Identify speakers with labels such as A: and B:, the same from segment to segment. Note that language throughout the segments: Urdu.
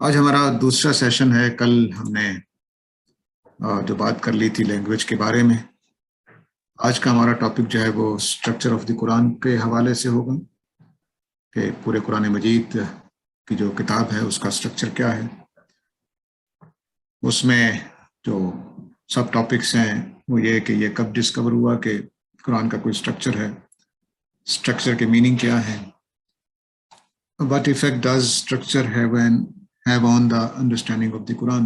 A: آج ہمارا دوسرا سیشن ہے۔ کل ہم نے جو بات کر لی تھی لینگویج کے بارے میں، آج کا ہمارا ٹاپک جو ہے وہ اسٹرکچر آف دی قرآن کے حوالے سے ہوگا کہ پورے قرآن مجید کی جو کتاب ہے اس کا اسٹرکچر کیا ہے۔ اس میں جو سب ٹاپکس ہیں وہ یہ کہ یہ کب ڈسکور ہوا کہ قرآن کا کوئی اسٹرکچر ہے، اسٹرکچر کے میننگ کیا ہے، what effect does structure have on the understanding of the Quran،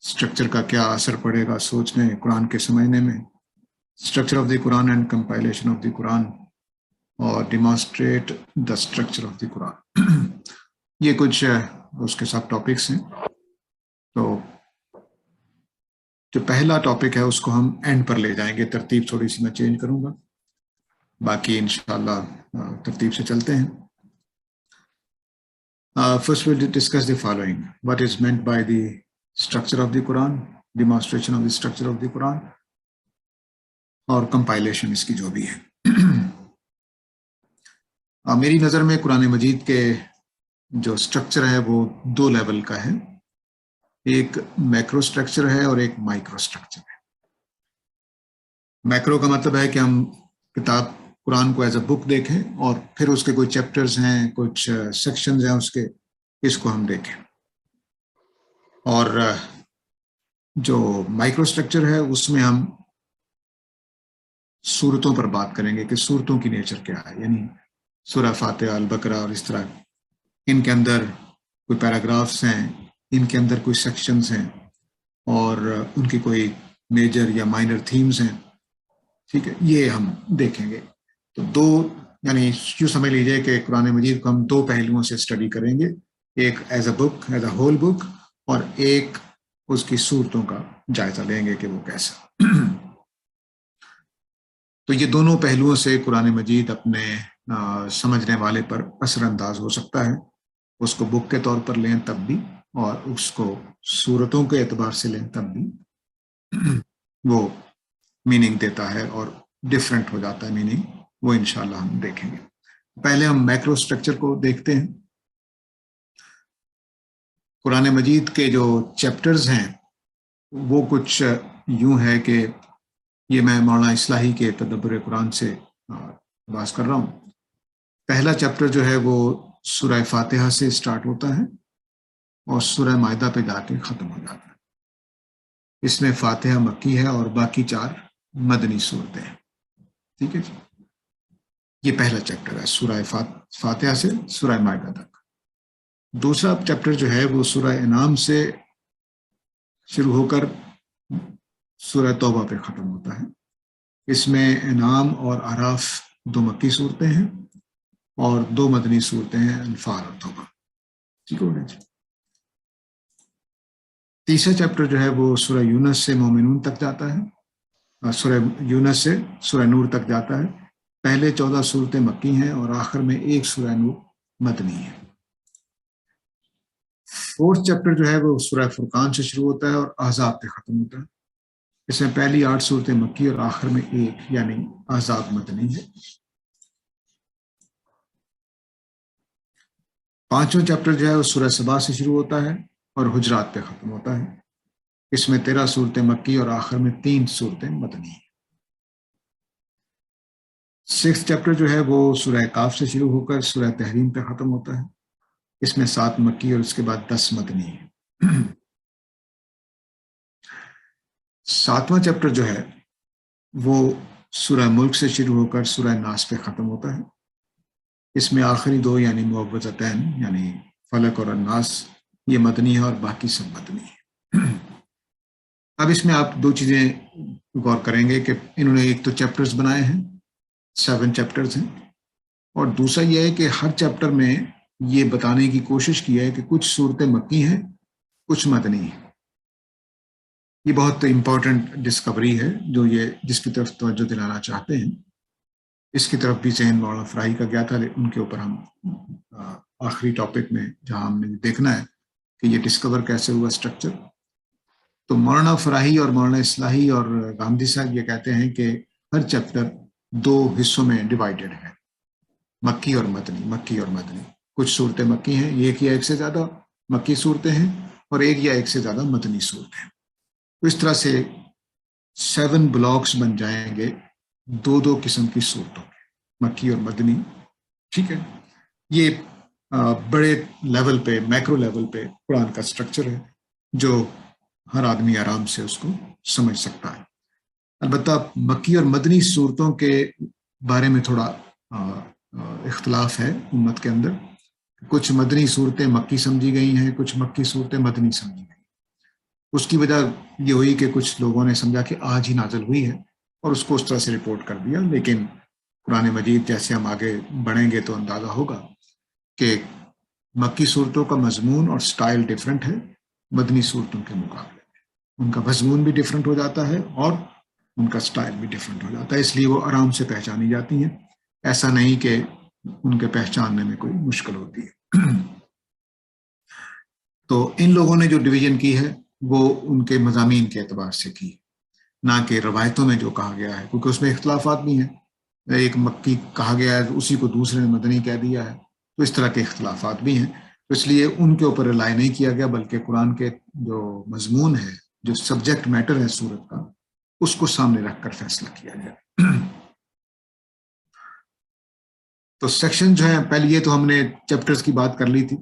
A: structure کا کیا اثر پڑے گا سوچنے قرآن کے سمجھنے میں، structure of the Quran and compilation of the Quran, اور demonstrate the structure of the Quran. یہ کچھ اس کے سب ٹاپکس ہیں۔ تو جو پہلا ٹاپک ہے اس کو ہم اینڈ پر لے جائیں گے، ترتیب تھوڑی سی میں چینج کروں گا، باقی انشاءاللہ ترتیب سے چلتے ہیں۔ First we'll discuss the following: what is meant by the structure of the Quran, demonstration of the structure of the Quran، اور compilation اس کی جو بھی ہے۔ میری نظر میں قرآن مجید کے جو اسٹرکچر ہے وہ دو لیول کا ہے، ایک میکرو اسٹرکچر ہے اور ایک مائکرو اسٹرکچر ہے۔ میکرو کا مطلب ہے کہ ہم کتاب قرآن کو ایز اے بک دیکھیں اور پھر اس کے کوئی چیپٹرز ہیں، کچھ سیکشنز ہیں اس کو ہم دیکھیں۔ اور جو مائکرو اسٹرکچر ہے اس میں ہم صورتوں پر بات کریں گے کہ صورتوں کی نیچر کیا ہے، یعنی سورہ فاتحہ، البقرہ اور اس طرح ان کے اندر کوئی پیراگرافس ہیں، ان کے اندر کوئی سیکشنز ہیں اور ان کی کوئی میجر یا مائنر تھیمز ہیں، ٹھیک ہے، یہ ہم دیکھیں گے۔ تو دو، یعنی یوں سمجھ لیجئے کہ قرآن مجید کو ہم دو پہلوؤں سے اسٹڈی کریں گے، ایک as a book, as a whole book, اور ایک اس کی صورتوں کا جائزہ لیں گے کہ وہ کیسا۔ تو یہ دونوں پہلوؤں سے قرآن مجید اپنے سمجھنے والے پر اثر انداز ہو سکتا ہے۔ اس کو بک کے طور پر لیں تب بھی، اور اس کو صورتوں کے اعتبار سے لیں تب بھی وہ میننگ دیتا ہے اور ڈفرینٹ ہو جاتا ہے میننگ، وہ انشاءاللہ ہم دیکھیں گے۔ پہلے ہم میکرو اسٹرکچر کو دیکھتے ہیں۔ قرآن مجید کے جو چیپٹرز ہیں وہ کچھ یوں ہے کہ یہ میں مولانا اصلاحی کے تدبر قرآن سے باز کر رہا ہوں۔ پہلا چیپٹر جو ہے وہ سورہ فاتحہ سے سٹارٹ ہوتا ہے اور سورہ مائدہ پہ جا کے ختم ہو جاتا ہے۔ اس میں فاتحہ مکی ہے اور باقی 4 مدنی صورتیں ہیں، ٹھیک ہے جی۔ یہ پہلا چیپٹر ہے سورہ فاتحہ سے سورہ مائدہ تک۔ دوسرا چیپٹر جو ہے وہ سورہ انعام سے شروع ہو کر سورہ توبہ پہ ختم ہوتا ہے۔ اس میں انعام اور اعراف 2 مکی صورتیں ہیں اور 2 مدنی صورتیں ہیں، انفال اور توبہ، ٹھیک ہو گیا جی۔ تیسرا چیپٹر جو ہے وہ سورہ یونس سے مومنون تک جاتا ہے، سورہ یونس سے سورہ نور تک جاتا ہے۔ پہلے 14 صورتیں مکی ہیں اور آخر میں 1 سورہ نور مدنی ہے۔ فورتھ چیپٹر جو ہے وہ سورہ فرقان سے شروع ہوتا ہے اور احزاب پہ ختم ہوتا ہے۔ اس میں پہلی 8 صورتیں مکی اور آخر میں 1 یعنی احزاب مدنی ہے۔ پانچواں چیپٹر جو ہے وہ سورہ سبا سے شروع ہوتا ہے اور حجرات پہ ختم ہوتا ہے۔ اس میں 13 صورتیں مکی اور آخر میں 3 صورتیں مدنی ہیں۔ 6 چیپٹر جو ہے وہ سورہ کاف سے شروع ہو کر سورہ تحریم پہ ختم ہوتا ہے۔ اس میں 7 مکی اور اس کے بعد 10 مدنی ہیں۔ 7واں چیپٹر جو ہے وہ سورہ ملک سے شروع ہو کر سورہ ناس پہ ختم ہوتا ہے۔ اس میں آخری 2 یعنی معوذتین یعنی فلق اور الناس یہ مدنی ہے اور باقی سب مدنی ہے۔ اب اس میں آپ 2 چیزیں غور کریں گے کہ انہوں نے ایک تو چیپٹرز بنائے ہیں، 7 چیپٹرز ہیں، اور دوسرا یہ ہے کہ ہر چیپٹر میں یہ بتانے کی کوشش کی ہے کہ کچھ صورتیں مکی ہیں، کچھ مدنی ہیں۔ یہ بہت امپورٹنٹ ڈسکوری ہے جو یہ جس کی طرف توجہ دلانا چاہتے ہیں، اس کی طرف بھی ذہن مولانا فراہی کا گیا تھا، ان کے اوپر ہم آخری ٹاپک میں جہاں ہم نے دیکھنا ہے کہ یہ ڈسکور کیسے ہوا اسٹرکچر۔ تو مولانا فراہی اور مولانا اصلاحی اور گاندھی صاحب یہ کہتے ہیں کہ ہر چیپٹر 2 حصوں میں ڈیوائیڈڈ ہے، مکی اور مدنی، مکی اور مدنی۔ کچھ صورتیں مکی ہیں، ایک یا ایک سے زیادہ، مکی صورتیں ہیں اور ایک یا ایک سے زیادہ مدنی صورتیں ہیں. تو اس طرح سے 7 بلاکس بن جائیں گے 2 قسم کی صورتوں کے، مکی اور مدنی. ٹھیک ہے، یہ بڑے لیول پہ، میکرو لیول پہ قرآن کا سٹرکچر ہے جو ہر آدمی آرام سے اس کو سمجھ سکتا ہے. البتہ مکی اور مدنی صورتوں کے بارے میں تھوڑا اختلاف ہے امت کے اندر. کچھ مدنی صورتیں مکی سمجھی گئی ہیں، کچھ مکی صورتیں مدنی سمجھی گئی. اس کی وجہ یہ ہوئی کہ کچھ لوگوں نے سمجھا کہ آج ہی نازل ہوئی ہے اور اس کو اس طرح سے رپورٹ کر دیا. لیکن قرآن مجید جیسے ہم آگے بڑھیں گے تو اندازہ ہوگا کہ مکی صورتوں کا مضمون اور سٹائل ڈیفرنٹ ہے مدنی صورتوں کے مقابلے میں. ان کا مضمون بھی ڈیفرنٹ ہو جاتا ہے اور ان کا سٹائل بھی ڈیفرنٹ ہو جاتا ہے، اس لیے وہ آرام سے پہچانی جاتی ہیں. ایسا نہیں کہ ان کے پہچاننے میں کوئی مشکل ہوتی ہے. تو ان لوگوں نے جو ڈویژن کی ہے وہ ان کے مضامین کے اعتبار سے کی، نہ کہ روایتوں میں جو کہا گیا ہے، کیونکہ اس میں اختلافات بھی ہیں. ایک مکی کہا گیا ہے اسی کو دوسرے نے مدنی کہہ دیا ہے، تو اس طرح کے اختلافات بھی ہیں. تو اس لیے ان کے اوپر رلائی نہیں کیا گیا، بلکہ قرآن کے جو مضمون ہے، جو سبجیکٹ میٹر ہے سورت کا، اس کو سامنے رکھ کر فیصلہ کیا گیا. تو سیکشن جو ہے، پہلے یہ تو ہم نے چیپٹرز کی بات کر لی تھی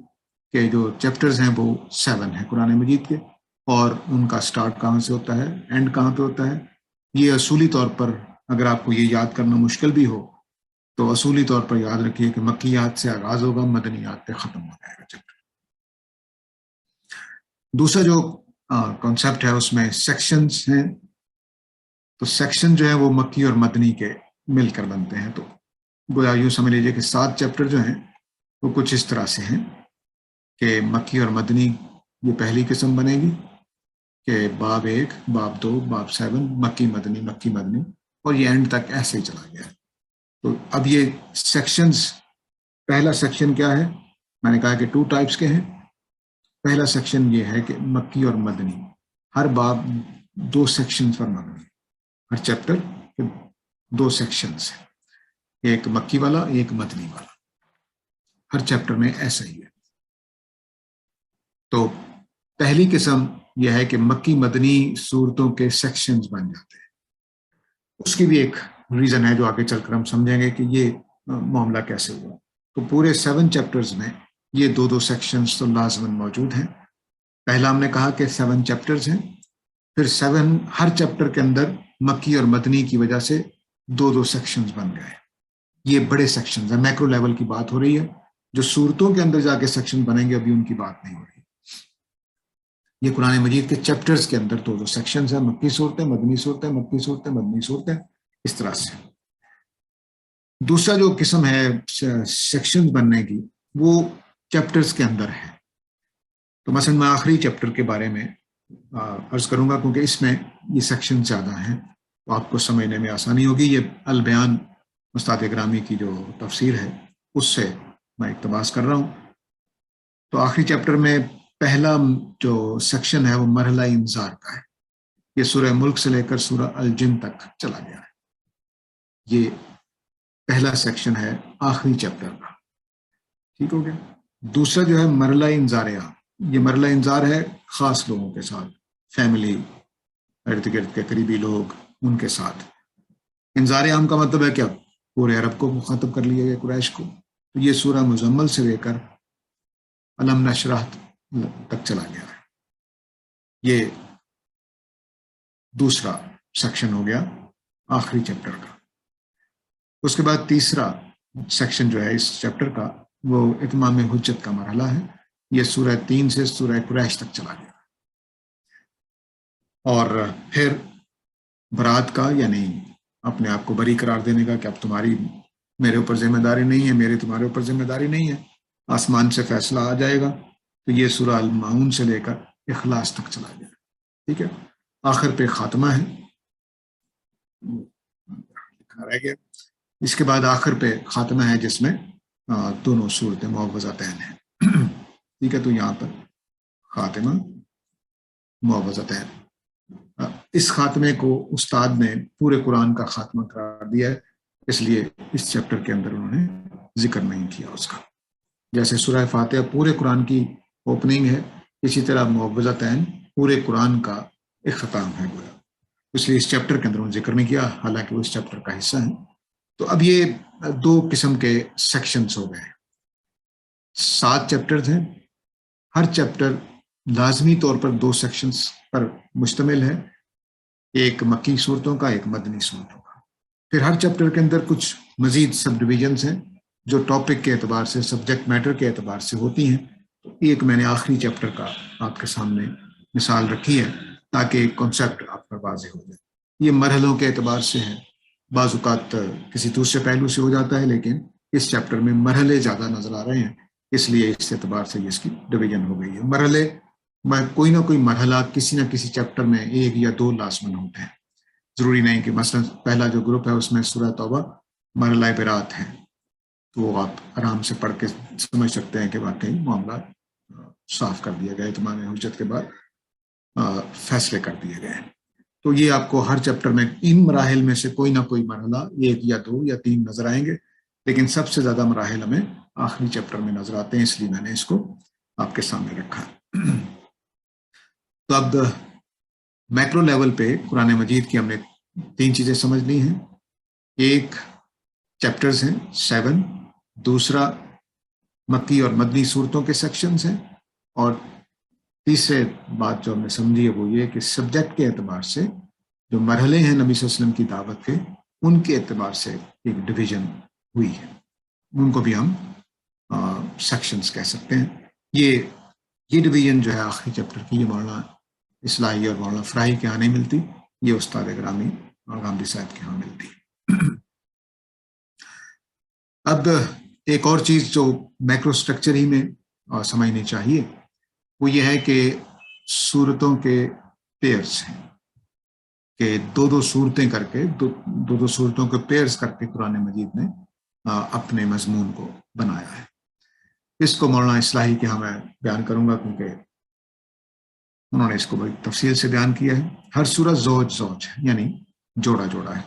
A: کہ جو چیپٹرز ہیں وہ 7 ہیں قرآن مجید کے، اور ان کا سٹارٹ کہاں سے ہوتا ہے، اینڈ کہاں پہ ہوتا ہے. یہ اصولی طور پر اگر آپ کو یہ یاد کرنا مشکل بھی ہو تو اصولی طور پر یاد رکھیے کہ مکیات سے آغاز ہوگا، مدنیات پہ ختم ہو جائے گا چیپٹر. دوسرا جو کانسیپٹ ہے اس میں سیکشنز ہیں. تو سیکشن جو ہے وہ مکی اور مدنی کے مل کر بنتے ہیں. تو گویا یوں سمجھ لیجیے کہ 7 چیپٹر جو ہیں وہ کچھ اس طرح سے ہیں کہ مکی اور مدنی یہ پہلی قسم بنے گی کہ باب 1، باب 2، باب 7، مکی مدنی، اور یہ اینڈ تک ایسے ہی چلا گیا ہے. تو اب یہ سیکشنز، پہلا سیکشن کیا ہے؟ میں نے کہا کہ 2 ٹائپس کے ہیں. پہلا سیکشن یہ ہے کہ مکی اور مدنی، ہر باب 2 سیکشنز پر مبنی، ہر چیپٹر 2 سیکشنز ہیں، ایک مکی والا ایک مدنی والا. ہر چیپٹر میں ایسا ہی ہے. تو پہلی قسم یہ ہے کہ مکی مدنی صورتوں کے سیکشنز بن جاتے ہیں. اس کی بھی ایک ریزن ہے جو آگے چل کر ہم سمجھیں گے کہ یہ معاملہ کیسے ہوا. تو پورے 7 چیپٹرز میں یہ 2 سیکشنز تو لازماً موجود ہیں. پہلا ہم نے کہا کہ 7 چیپٹرز ہیں، پھر 7 ہر چیپٹر کے اندر مکی اور مدنی کی وجہ سے 2 سیکشنز بن گئے. یہ بڑے سیکشنز ہیں، میکرو لیول کی بات ہو رہی ہے. جو صورتوں کے اندر جا کے سیکشن بنیں گے ابھی ان کی بات نہیں ہو رہی. یہ قرآن مجید کے چیپٹرز کے اندر 2 سیکشنز ہیں، مکی صورتیں، مدنی صورتیں، مکی صورتیں، مدنی صورتیں، اس طرح سے. دوسرا جو قسم ہے سیکشنز بننے کی وہ چیپٹرز کے اندر ہے. تو مثلا میں آخری چیپٹر کے بارے میں عرض کروں گا کیونکہ اس میں یہ سیکشن زیادہ ہیں تو آپ کو سمجھنے میں آسانی ہوگی. یہ البیان استاد گرامی کی جو تفسیر ہے اس سے میں اقتباس کر رہا ہوں. تو آخری چیپٹر میں پہلا جو سیکشن ہے وہ مرحلہ انذار کا ہے. یہ سورہ ملک سے لے کر سورہ الجن تک چلا گیا ہے. یہ پہلا سیکشن ہے آخری چیپٹر کا. ٹھیک ہو گیا. دوسرا جو ہے مرحلہ انذار عام. یہ مرحلہ انذار ہے خاص لوگوں کے ساتھ، فیملی، ارد گرد کے قریبی لوگ، ان کے ساتھ. انذار عام کا مطلب ہے کیا؟ پورے عرب کو مخاطب کر لیا گیا، قریش کو. تو یہ سورہ مزمل سے لے کر علم نشرح تک چلا گیا ہے. یہ دوسرا سیکشن ہو گیا آخری چیپٹر کا. اس کے بعد تیسرا سیکشن جو ہے اس چیپٹر کا وہ اتمام حجت کا مرحلہ ہے. یہ سورہ 3 سے سورہ قریش تک چلا گیا. اور پھر برات کا، یعنی اپنے آپ کو بری قرار دینے کا کہ اب تمہاری میرے اوپر ذمہ داری نہیں ہے، میرے تمہارے اوپر ذمہ داری نہیں ہے، آسمان سے فیصلہ آ جائے گا. تو یہ سورہ المعون سے لے کر اخلاص تک چلا گیا. ٹھیک ہے. آخر پہ خاتمہ ہے، لکھنا رہ گیا. اس کے بعد آخر پہ خاتمہ ہے جس میں دونوں صورتیں معوذتین ہیں. ٹھیک ہے. تو یہاں پر خاتمہ معوذتین، اس خاتمے کو استاد نے پورے قرآن کا خاتمہ قرار دیا ہے، اس لیے اس چیپٹر کے اندر انہوں نے ذکر نہیں کیا اس کا. جیسے سورہ فاتحہ پورے قرآن کی اوپننگ ہے، اسی طرح معوذتین پورے قرآن کا اختتام ہے گویا، اس لیے اس چیپٹر کے اندر انہوں نے ذکر نہیں کیا، حالانکہ وہ اس چیپٹر کا حصہ ہیں۔ تو اب یہ دو قسم کے سیکشنز ہو گئے، 7 چیپٹرز ہیں، ہر چیپٹر لازمی طور پر 2 سیکشنز پر مشتمل ہے، ایک مکی صورتوں کا، ایک مدنی صورتوں کا۔ پھر ہر چیپٹر کے اندر کچھ مزید سب ڈویژنز ہیں جو ٹاپک کے اعتبار سے، سبجیکٹ میٹر کے اعتبار سے ہوتی ہیں۔ تو ایک میں نے آخری چیپٹر کا آپ کے سامنے مثال رکھی ہے تاکہ ایک کانسیپٹ آپ پر واضح ہو جائے۔ یہ مرحلوں کے اعتبار سے ہے، بعض اوقات کسی دوسرے پہلو سے ہو جاتا ہے، لیکن اس چیپٹر میں مرحلے زیادہ نظر آ رہے ہیں، اس لیے اس اعتبار سے اس کی ڈویژن ہو گئی ہے۔ مرحلے میں کوئی نہ کوئی مرحلہ کسی نہ کسی چیپٹر میں 1 یا 2 لازمن ہوتے ہیں، ضروری نہیں کہ مثلا پہلا جو گروپ ہے اس میں سورہ توبہ مرحلہ برات ہے، تو وہ آپ آرام سے پڑھ کے سمجھ سکتے ہیں کہ واقعی معاملہ صاف کر دیا گیا، اتمام حجت کے بعد فیصلے کر دیے گئے ہیں۔ تو یہ آپ کو ہر چیپٹر میں ان مراحل میں سے کوئی نہ کوئی مرحلہ 1 یا 2 یا 3 نظر آئیں گے، لیکن سب سے زیادہ مراحل ہمیں آخری چیپٹر میں نظر آتے ہیں، اس لیے میں نے اس کو آپ کے سامنے رکھا۔ تو اب میکرو لیول پہ قرآن مجید کی ہم نے 3 چیزیں سمجھ لی ہیں، ایک چیپٹرز ہیں 7، دوسرا مکی اور مدنی صورتوں کے سیکشنز ہیں، اور تیسرے بات جو ہم نے سمجھی ہے وہ یہ کہ سبجیکٹ کے اعتبار سے جو مرحلے ہیں نبی صلی اللہ علیہ وسلم کی دعوت کے، ان کے اعتبار سے ایک ڈویژن ہوئی ہے، ان کو بھی ہم سیکشنز کہہ سکتے ہیں۔ یہ ڈویژن جو ہے آخری چیپٹر کی، یہ مولانا اصلاحی اور مولانا فراہی کے یہاں نہیں ملتی، یہ استاد گرامی غامدی صاحب کے یہاں ملتی۔ اب ایک اور چیز جو میکرو سٹرکچر ہی میں سمجھنی چاہیے وہ یہ ہے کہ صورتوں کے پیئرز ہیں، کہ 2 صورتیں کر کے، 2 صورتوں کے پیئرز کر کے قرآن مجید نے اپنے مضمون کو بنایا ہے۔ اس کو مولانا اصلاحی کے ہاں میں بیان کروں گا کیونکہ انہوں نے اس کو بڑی تفصیل سے بیان کیا ہے۔ ہر سورہ زوج ہے، یعنی جوڑا ہے،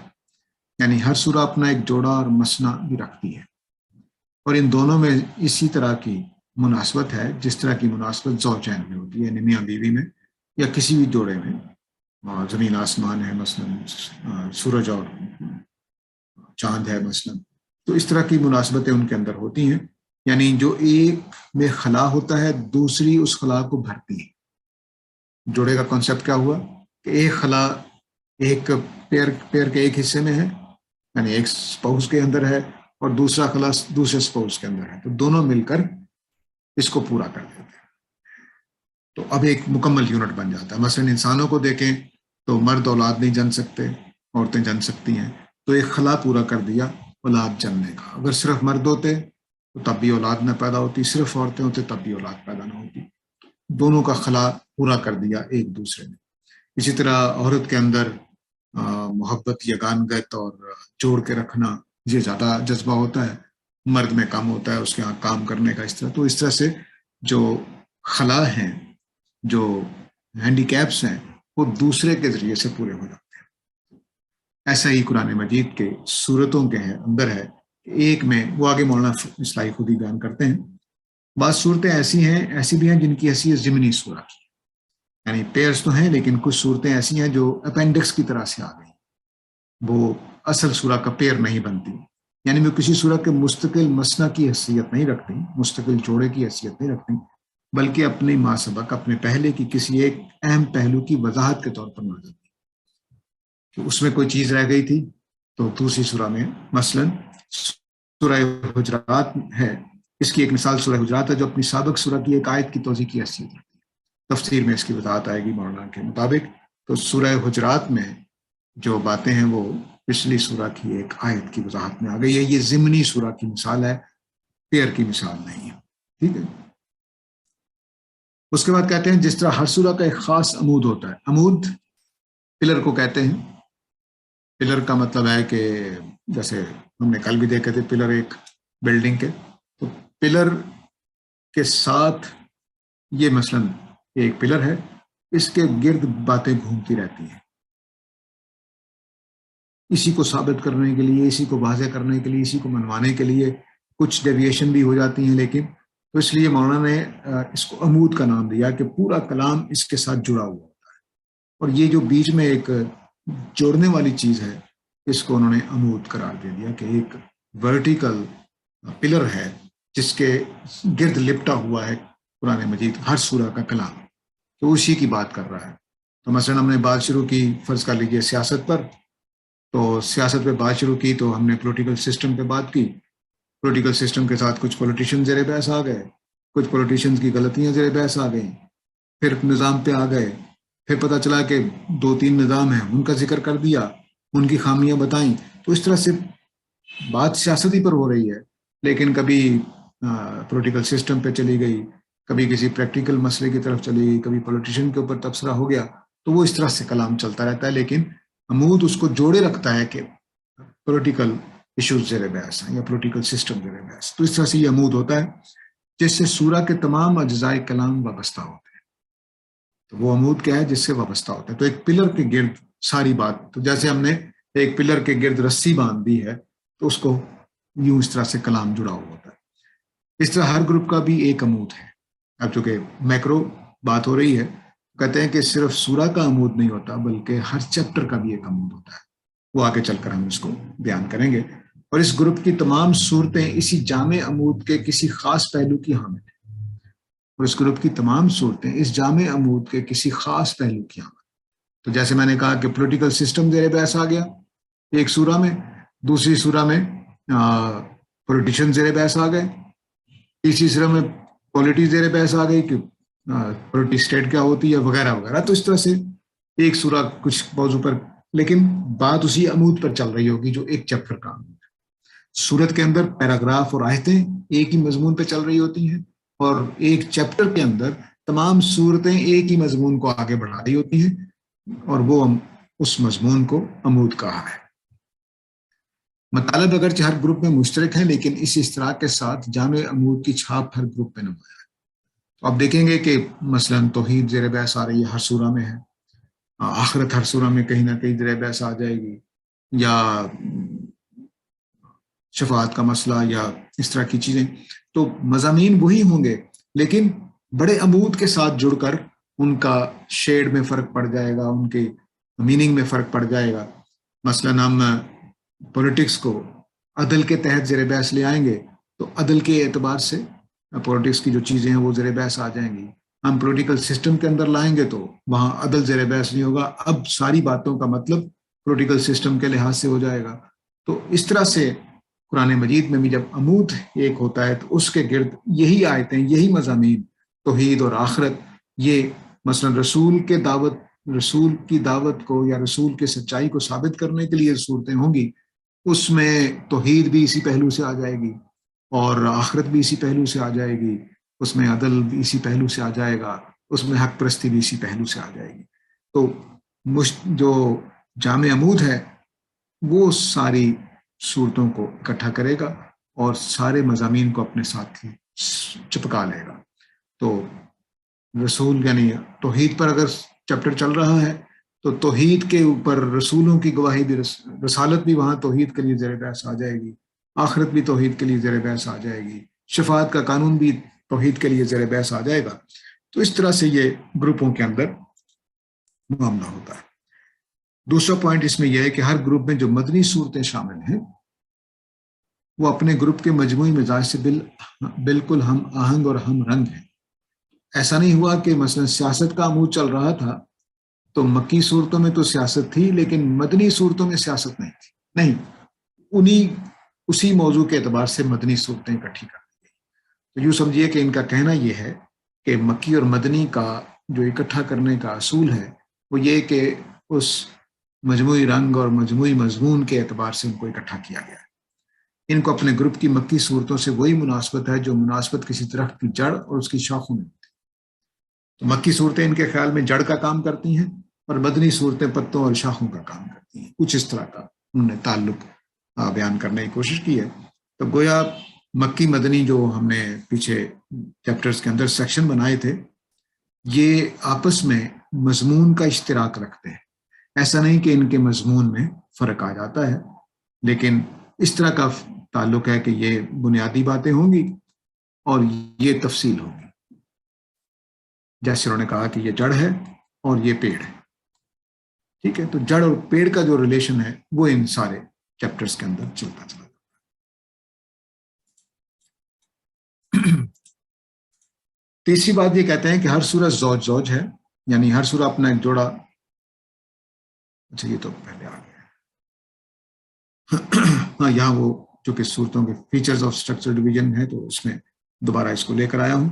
A: یعنی ہر سورہ اپنا ایک جوڑا اور مسئلہ بھی رکھتی ہے، اور ان دونوں میں اسی طرح کی مناسبت ہے جس طرح کی مناسبت زوجین میں ہوتی ہے، یعنی میاں بیوی میں یا کسی بھی جوڑے میں، زمین آسمان ہے مثلا، سورج اور چاند ہے مثلا، تو اس طرح کی مناسبتیں ان کے اندر ہوتی ہیں، یعنی جو ایک میں خلا ہوتا ہے دوسری اس خلا کو بھرتی ہے۔ جوڑے کا کانسیپٹ کیا ہوا کہ ایک خلا ایک پیر کے ایک حصے میں ہے، یعنی ایک سپاؤس کے اندر ہے، اور دوسرا خلا دوسرے سپاؤس کے اندر ہے، تو دونوں مل کر اس کو پورا کر دیتے ہیں، تو اب ایک مکمل یونٹ بن جاتا ہے۔ مثلا انسانوں کو دیکھیں تو مرد اولاد نہیں جن سکتے، عورتیں جن سکتی ہیں، تو ایک خلا پورا کر دیا اولاد جننے کا۔ اگر صرف مرد ہوتے تو تب بھی اولاد نہ پیدا ہوتی، صرف عورتیں ہوتے تب بھی اولاد پیدا نہ ہوتی، دونوں کا خلا پورا کر دیا ایک دوسرے نے۔ اسی طرح عورت کے اندر محبت، یگانگت اور جوڑ کے رکھنا یہ زیادہ جذبہ ہوتا ہے، مرد میں کم ہوتا ہے، اس کے ہاں کام کرنے کا اس طرح۔ تو اس طرح سے جو خلا ہیں، جو ہینڈی کیپس ہیں، وہ دوسرے کے ذریعے سے پورے ہو جاتے ہیں۔ ایسا ہی قرآن مجید کے صورتوں کے اندر ہے، ایک میں وہ آگے مولانا اصلاحی خود ہی بیان کرتے ہیں، بعض صورتیں ایسی بھی ہیں جن کی حیثیت ضمنی سورہ کی، یعنی پیئرز تو ہیں لیکن کچھ صورتیں ایسی ہیں جو اپینڈکس کی طرح سے آ گئی، وہ اصل سورہ کا پیئر نہیں بنتی، یعنی وہ کسی سورہ کے مستقل مسئلہ کی حیثیت نہیں رکھتی، مستقل جوڑے کی حیثیت نہیں رکھتی، بلکہ اپنے ما سبق، اپنے پہلے کی کسی ایک اہم پہلو کی وضاحت کے طور پر نازل کی، کہ اس میں کوئی چیز رہ گئی تھی تو دوسری سورہ میں، مثلا سورہ حجرات ہے، اس کی ایک مثال سورہ حجرات ہے جو اپنی سابق سورہ کی ایک آیت کی توضیح کی حیثیت رکھتی ہے، تفسیر میں اس کی وضاحت آئے گی مولانا کے مطابق۔ تو سورہ حجرات میں جو باتیں ہیں وہ پچھلی سورہ کی ایک آیت کی وضاحت میں آ گئی ہے، یہ ضمنی سورہ کی مثال ہے، پیئر کی مثال نہیں ہے، ٹھیک ہے۔ اس کے بعد کہتے ہیں جس طرح ہر سورہ کا ایک خاص عمود ہوتا ہے، عمود پلر کو کہتے ہیں، پلر کا مطلب ہے کہ جیسے ہم نے کل بھی دیکھے تھے پلر ایک بلڈنگ کے، تو پلر کے ساتھ یہ مثلا ایک پلر ہے، اس کے گرد باتیں گھومتی رہتی ہیں، اسی کو ثابت کرنے کے لیے، اسی کو واضح کرنے کے لیے، اسی کو منوانے کے لیے کچھ ڈیویشن بھی ہو جاتی ہیں، لیکن تو اس لیے مولانا نے اس کو عمود کا نام دیا کہ پورا کلام اس کے ساتھ جڑا ہوا ہوتا ہے، اور یہ جو بیچ میں ایک جوڑنے والی چیز ہے اس کو انہوں نے عمود قرار دے دیا کہ ایک ورٹیکل پلر ہے جس کے گرد لپٹا ہوا ہے قرآن مجید ہر سورہ کا کلام، تو اسی کی بات کر رہا ہے۔ تو مثلا ہم نے بات شروع کی، فرض کر لیجیے سیاست پر، تو سیاست پہ بات شروع کی تو ہم نے پولیٹیکل سسٹم پہ بات کی، پولیٹیکل سسٹم کے ساتھ کچھ پولیٹیشین زیر بحث آ گئے، کچھ پولیٹیشینز کی غلطیاں زیر بحث آ گئیں، پھر نظام پہ آ گئے، پھر پتہ چلا کہ 2-3 نظام ہیں ان کا ذکر کر دیا، ان کی خامیاں بتائیں۔ تو اس طرح سے بات سیاستی پر ہو رہی ہے، لیکن کبھی پولیٹیکل سسٹم پہ چلی گئی، کبھی کسی پریکٹیکل مسئلے کی طرف چلی گئی، کبھی پولیٹیشین کے اوپر تبصرہ ہو گیا، تو وہ اس طرح سے کلام چلتا رہتا ہے، لیکن عمود اس کو جوڑے رکھتا ہے کہ پولیٹیکل ایشوز زیر بحث ہیں یا پولیٹیکل سسٹم زیر بحث۔ تو اس طرح سے یہ عمود ہوتا ہے جس سے سورہ کے تمام اجزائے کلام وابستہ ہوتے ہیں۔ تو وہ عمود کیا ہے؟ جس سے وابستہ ہوتا ہے۔ تو ایک پلر کے گرد ساری بات، تو جیسے ہم نے ایک پلر کے گرد رسی باندھ دی ہے تو اس کو یوں اس طرح سے کلام جڑا ہوا ہوتا ہے۔ اس طرح ہر گروپ کا بھی ایک عمود ہے۔ اب چونکہ میکرو بات ہو رہی ہے، کہتے ہیں کہ صرف سورہ کا عمود نہیں ہوتا بلکہ ہر چیپٹر کا بھی ایک عمود ہوتا ہے، وہ آگے چل کر ہم اس کو بیان کریں گے۔ اور اس گروپ کی تمام صورتیں اسی جامع عمود کے کسی خاص پہلو کی حامل ہیں، اور اس گروپ کی تمام صورتیں اس جامع عمود کے کسی خاص پہلو کی حامل ہیں۔ تو جیسے میں نے کہا کہ پولیٹیکل سسٹم زیر بحث آ گیا ایک سورہ میں، دوسری سورہ میں پولیٹیشین زیر بحث آ گئے، تیسری سورہ میں پولیٹی زیر بحث آ گئی کہ پولیٹی اسٹیٹ کیا ہوتی ہے وغیرہ وغیرہ۔ تو اس طرح سے ایک سورہ کچھ موضوع پر، لیکن بات اسی عمود پر چل رہی ہوگی جو ایک چیپٹر کا عمود ہے۔ سورت کے اندر پیراگراف اور آیتیں ایک ہی مضمون پہ چل رہی ہوتی ہیں، اور ایک چیپٹر کے اندر تمام صورتیں ایک ہی مضمون کو آگے بڑھا رہی ہوتی ہیں، اور وہ اس مضمون کو عمود کہا ہے۔ مطالب اگرچہ ہر گروپ میں مشترک ہیں، لیکن اس اشتراک کے ساتھ جامع عمود کی چھاپ ہر گروپ پہ نمایاں ہے۔ تو آپ دیکھیں گے کہ مثلا توحید زیر بحث آ رہی ہے، ہر سورہ میں ہے، آخرت ہر سورہ میں کہیں نہ کہیں زیر بحث آ جائے گی، یا شفاعت کا مسئلہ یا اس طرح کی چیزیں۔ تو مضامین وہی ہوں گے، لیکن بڑے عمود کے ساتھ جڑ کر ان کا شیڈ میں فرق پڑ جائے گا، ان کے میننگ میں فرق پڑ جائے گا۔ مثلا ہم پولیٹکس کو عدل کے تحت زیر بحث لے آئیں گے تو عدل کے اعتبار سے پولیٹکس کی جو چیزیں ہیں وہ زیر بحث آ جائیں گی۔ ہم پولیٹیکل سسٹم کے اندر لائیں گے تو وہاں عدل زیر بحث نہیں ہوگا، اب ساری باتوں کا مطلب پولیٹیکل سسٹم کے لحاظ سے ہو جائے گا۔ تو اس طرح سے قرآن مجید میں بھی جب عمود ایک ہوتا ہے تو اس کے گرد یہی آیتیں، یہی مضامین، توحید اور آخرت، یہ مثلا رسول کی دعوت کو یا رسول کی سچائی کو ثابت کرنے کے لیے صورتیں ہوں گی، اس میں توحید بھی اسی پہلو سے آ جائے گی، اور آخرت بھی اسی پہلو سے آ جائے گی، اس میں عدل بھی اسی پہلو سے آ جائے گا، اس میں حق پرستی بھی اسی پہلو سے آ جائے گی۔ تو جو جامع عمود ہے وہ ساری صورتوں کو اکٹھا کرے گا اور سارے مضامین کو اپنے ساتھ چپکا لے گا۔ تو رسول یعنی توحید پر اگر چیپٹر چل رہا ہے تو توحید کے اوپر رسولوں کی گواہی بھی، رسالت بھی وہاں توحید کے لیے زیر بحث آ جائے گی، آخرت بھی توحید کے لیے زیر بحث آ جائے گی، شفاعت کا قانون بھی توحید کے لیے زیر بحث آ جائے گا۔ تو اس طرح سے یہ گروپوں کے اندر معاملہ ہوتا ہے۔ دوسرا پوائنٹ اس میں یہ ہے کہ ہر گروپ میں جو مدنی صورتیں شامل ہیں وہ اپنے گروپ کے مجموعی مزاج سے بالکل ہم آہنگ اور ہم رنگ ہیں۔ ایسا نہیں ہوا کہ مثلا سیاست کا عمود چل رہا تھا تو مکی صورتوں میں تو سیاست تھی لیکن مدنی صورتوں میں سیاست نہیں تھی، نہیں، اسی موضوع کے اعتبار سے مدنی صورتیں اکٹھی کر دی گئی۔ تو یوں سمجھیے کہ ان کا کہنا یہ ہے کہ مکی اور مدنی کا جو اکٹھا کرنے کا اصول ہے وہ یہ کہ اس مجموعی رنگ اور مجموعی مضمون کے اعتبار سے ان کو اکٹھا کیا گیا ہے۔ ان کو اپنے گروپ کی مکی صورتوں سے وہی مناسبت ہے جو مناسبت کسی درخت کی جڑ اور اس کی شاخوں میں ہوتی ہے۔ تو مکی صورتیں ان کے خیال میں جڑ کا کام کرتی ہیں اور مدنی صورتیں پتوں اور شاخوں کا کام کرتی ہیں۔ کچھ اس طرح کا انہوں نے تعلق بیان کرنے کی کوشش کی ہے۔ تو گویا مکی مدنی جو ہم نے پیچھے چیپٹرز کے اندر سیکشن بنائے تھے یہ آپس میں مضمون کا اشتراک رکھتے ہیں۔ ایسا نہیں کہ ان کے مضمون میں فرق آ جاتا ہے، لیکن اس طرح کا تعلق ہے کہ یہ بنیادی باتیں ہوں گی اور یہ تفصیل ہوگی، جیسے انہوں نے کہا کہ یہ جڑ ہے اور یہ پیڑ ہے، ٹھیک ہے؟ تو جڑ اور پیڑ کا جو ریلیشن ہے وہ ان سارے چیپٹرز کے اندر چلتا چلا جاتا ہے۔ تیسری بات یہ کہتے ہیں کہ ہر سورہ زوج زوج ہے، یعنی ہر سورہ اپنا ایک جوڑا، اچھا یہ تو پہلے آ گیا، ہاں یہاں وہ جو کہ صورتوں کے فیچرز آف اسٹرکچر ڈویژن ہے تو اس میں دوبارہ اس کو لے کر آیا ہوں۔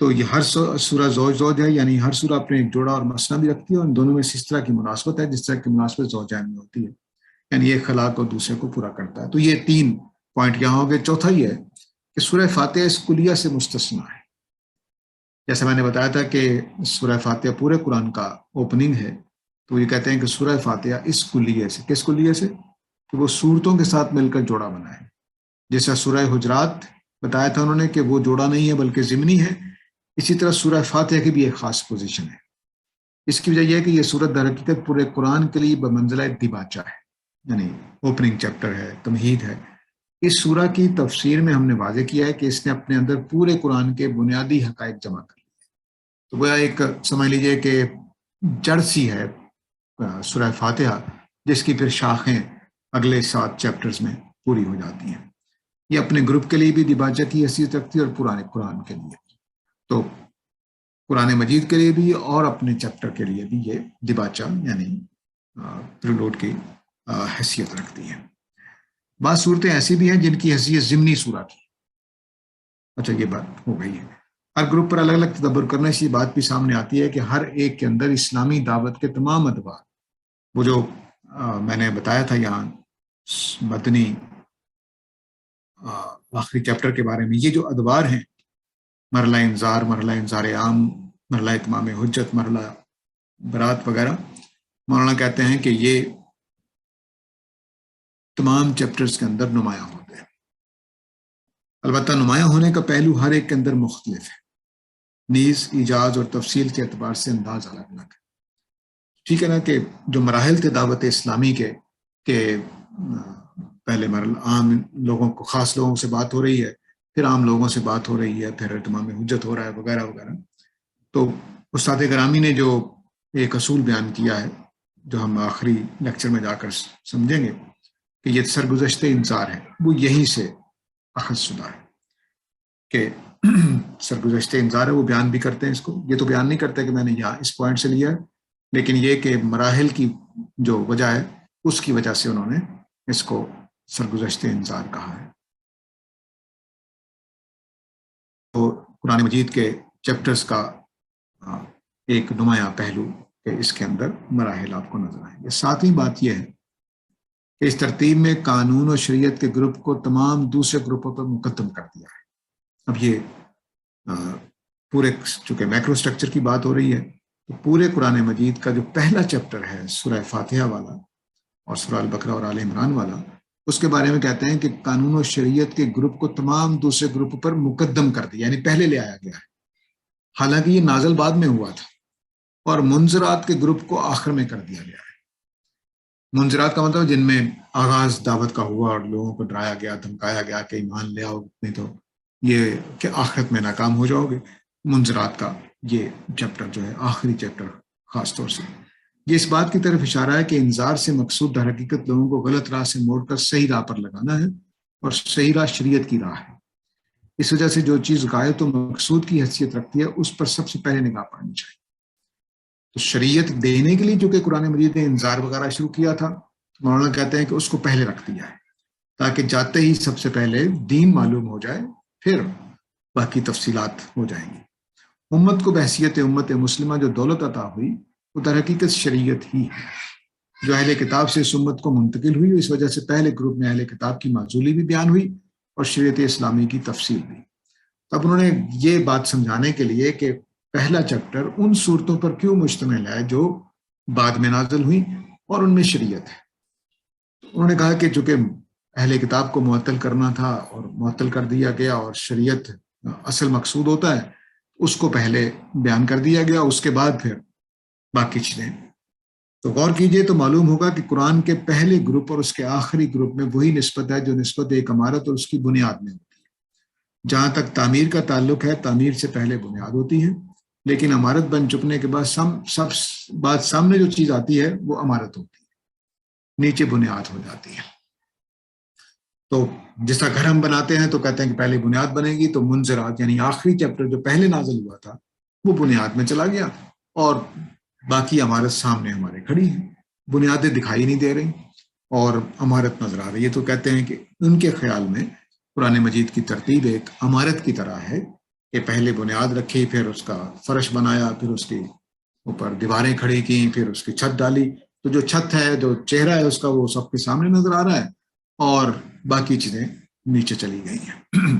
A: تو یہ ہر سورہ زوج زوج ہے، یعنی ہر سورہ اپنے ایک جوڑا اور مسئلہ بھی رکھتی ہے، اور ان دونوں میں اس طرح کی مناسبت ہے جس طرح کی مناسبت زوجین میں ہوتی ہے، یعنی ایک خلاق اور دوسرے کو پورا کرتا ہے۔ تو یہ 3 پوائنٹ یہاں ہو گئے۔ چوتھا یہ ہے کہ سورہ فاتحہ اس کلیہ سے مستثنا ہے۔ جیسا میں نے بتایا تھا کہ سورہ فاتحہ پورے قرآن کا اوپننگ ہے، تو یہ کہتے ہیں کہ سورہ فاتحہ اس کلیے سے، کس کلیے سے؟ کہ وہ صورتوں کے ساتھ مل کر جوڑا بنا ہے۔ جیسا سورہ حجرات بتایا تھا انہوں نے کہ وہ جوڑا نہیں ہے بلکہ ضمنی ہے، اسی طرح سورہ فاتحہ کی بھی ایک خاص پوزیشن ہے۔ اس کی وجہ یہ ہے کہ یہ سورت در حقیقت پورے قرآن کے لیے بمنزلہ دیباچہ ہے، یعنی اوپننگ چیپٹر ہے، تمہید ہے۔ اس سورہ کی تفسیر میں ہم نے واضح کیا ہے کہ اس نے اپنے اندر پورے قرآن کے بنیادی حقائق جمع کر لیے، تو وہ ایک سمجھ لیجئے کہ جڑ سی ہے سورہ فاتحہ، جس کی پھر شاخیں اگلے 7 چیپٹرز میں پوری ہو جاتی ہیں۔ یہ اپنے گروپ کے لیے بھی دیباچہ کی حیثیت رکھتی ہے اور پرانے قرآن کے لیے، تو قرآن مجید کے لیے بھی اور اپنے چیپٹر کے لیے بھی یہ دیباچہ یعنی پریلوڈ کی حیثیت رکھتی ہے۔ بعض صورتیں ایسی بھی ہیں جن کی حیثیت ضمنی سورہ کی۔ اچھا یہ بات ہو گئی ہے۔ ہر گروپ پر الگ الگ تدبر کرنے سے یہ بات بھی سامنے آتی ہے کہ ہر ایک کے اندر اسلامی دعوت کے تمام ادوار، وہ جو میں نے بتایا تھا یہاں مدنی آخری چیپٹر کے بارے میں، یہ جو ادوار ہیں، مرحلہ انذار، مرحلہ انذار عام، مرحلہ اتمام حجت، مرحلہ برات وغیرہ، مولانا کہتے ہیں کہ یہ تمام چیپٹرز کے اندر نمایاں ہوتے ہیں۔ البتہ نمایاں ہونے کا پہلو ہر ایک کے اندر مختلف ہے، نیز ایجاز اور تفصیل کے اعتبار سے انداز الگ الگ ہے، ٹھیک ہے نا؟ کہ جو مراحل تھے دعوت اسلامی کے کہ پہلے مرحلہ عام لوگوں کو، خاص لوگوں سے بات ہو رہی ہے، پھر عام لوگوں سے بات ہو رہی ہے، پھر اتمام حجت ہو رہا ہے وغیرہ وغیرہ۔ تو استاد گرامی نے جو ایک اصول بیان کیا ہے جو ہم آخری لیکچر میں جا کر سمجھیں گے کہ یہ سرگزشت انذار ہے، وہ یہیں سے اخذ شدہ ہے کہ سرگزشت انذار ہے، وہ بیان بھی کرتے ہیں اس کو، یہ تو بیان نہیں کرتے کہ میں نے یہاں اس پوائنٹ سے لیا ہے، لیکن یہ کہ مراحل کی جو وجہ ہے اس کی وجہ سے انہوں نے اس کو سرگزشت انذار کہا ہے۔ تو قرآن مجید کے چیپٹرز کا ایک نمایاں پہلو کہ اس کے اندر مراحل آپ کو نظر آئیں گے۔ ساتویں بات یہ ہے کہ اس ترتیب میں قانون و شریعت کے گروپ کو تمام دوسرے گروپوں پر مقدم کر دیا ہے۔ اب یہ پورے چونکہ میکرو سٹرکچر کی بات ہو رہی ہے، تو پورے قرآن مجید کا جو پہلا چیپٹر ہے سورہ فاتحہ والا اور سورہ البقرہ اور آل عمران والا، اس کے بارے میں کہتے ہیں کہ قانون و شریعت کے گروپ کو تمام دوسرے گروپ پر مقدم کر دیا، یعنی پہلے لے آیا گیا ہے، حالانکہ یہ نازل بعد میں ہوا تھا، اور منذرات کے گروپ کو آخر میں کر دیا گیا ہے۔ منذرات کا مطلب جن میں آغاز دعوت کا ہوا اور لوگوں کو ڈرایا گیا، دھمکایا گیا کہ ایمان لے آؤ، نہیں تو یہ کہ آخرت میں ناکام ہو جاؤ گے۔ منذرات کا یہ چیپٹر جو ہے آخری چیپٹر خاص طور سے یہ اس بات کی طرف اشارہ ہے کہ انذار سے مقصود در حقیقت لوگوں کو غلط راہ سے موڑ کر صحیح راہ پر لگانا ہے، اور صحیح راہ شریعت کی راہ ہے۔ اس وجہ سے جو چیز غایت و مقصود کی حیثیت رکھتی ہے اس پر سب سے پہلے نگاہ پڑنی چاہیے۔ تو شریعت دینے کے لیے جو کہ قرآن مجید نے انذار وغیرہ شروع کیا تھا، مولانا کہتے ہیں کہ اس کو پہلے رکھ دیا ہے تاکہ جاتے ہی سب سے پہلے دین معلوم ہو جائے، پھر باقی تفصیلات ہو جائیں گی۔ امت کو بحیثیت امت مسلمہ جو دولت عطا ہوئی وہ در حقیقت شریعت ہی ہے، جو اہل کتاب سے اس امت کو منتقل ہوئی، اس وجہ سے پہلے گروپ میں اہل کتاب کی معزولی بھی بیان ہوئی اور شریعت اسلامی کی تفصیل بھی۔ تب انہوں نے یہ بات سمجھانے کے لیے کہ پہلا چیپٹر ان صورتوں پر کیوں مشتمل ہے جو بعد میں نازل ہوئی اور ان میں شریعت ہے، انہوں نے کہا کہ چونکہ اہل کتاب کو معطل کرنا تھا اور معطل کر دیا گیا، اور شریعت اصل مقصود ہوتا ہے اس کو پہلے بیان کر دیا گیا، اس کے بعد پھر باقی چیزیں۔ تو غور کیجئے تو معلوم ہوگا کہ قرآن کے پہلے گروپ اور اس کے آخری گروپ میں وہی نسبت ہے جو نسبت ایک عمارت اور اس کی بنیاد میں ہوتی ہے۔ جہاں تک تعمیر کا تعلق ہے، تعمیر سے پہلے بنیاد ہوتی ہے، لیکن عمارت بن چکنے کے بعد سب بات سامنے جو چیز آتی ہے وہ عمارت ہوتی ہے، نیچے بنیاد ہو جاتی ہے۔ تو جس طرح گھر ہم بناتے ہیں تو کہتے ہیں کہ پہلے بنیاد بنے گی، تو منذرات یعنی آخری چیپٹر جو پہلے نازل ہوا تھا وہ بنیاد میں چلا گیا، اور باقی عمارت سامنے ہمارے کھڑی ہے، بنیادیں دکھائی نہیں دے رہی اور عمارت نظر آ رہی ہے۔ تو کہتے ہیں کہ ان کے خیال میں قرآن مجید کی ترتیب ایک عمارت کی طرح ہے کہ پہلے بنیاد رکھی، پھر اس کا فرش بنایا، پھر اس کے اوپر دیواریں کھڑی کی، پھر اس کی چھت ڈالی۔ تو جو چھت ہے، جو چہرہ ہے اس کا، وہ سب کے سامنے نظر آ رہا ہے، اور باقی چیزیں نیچے چلی گئی ہیں۔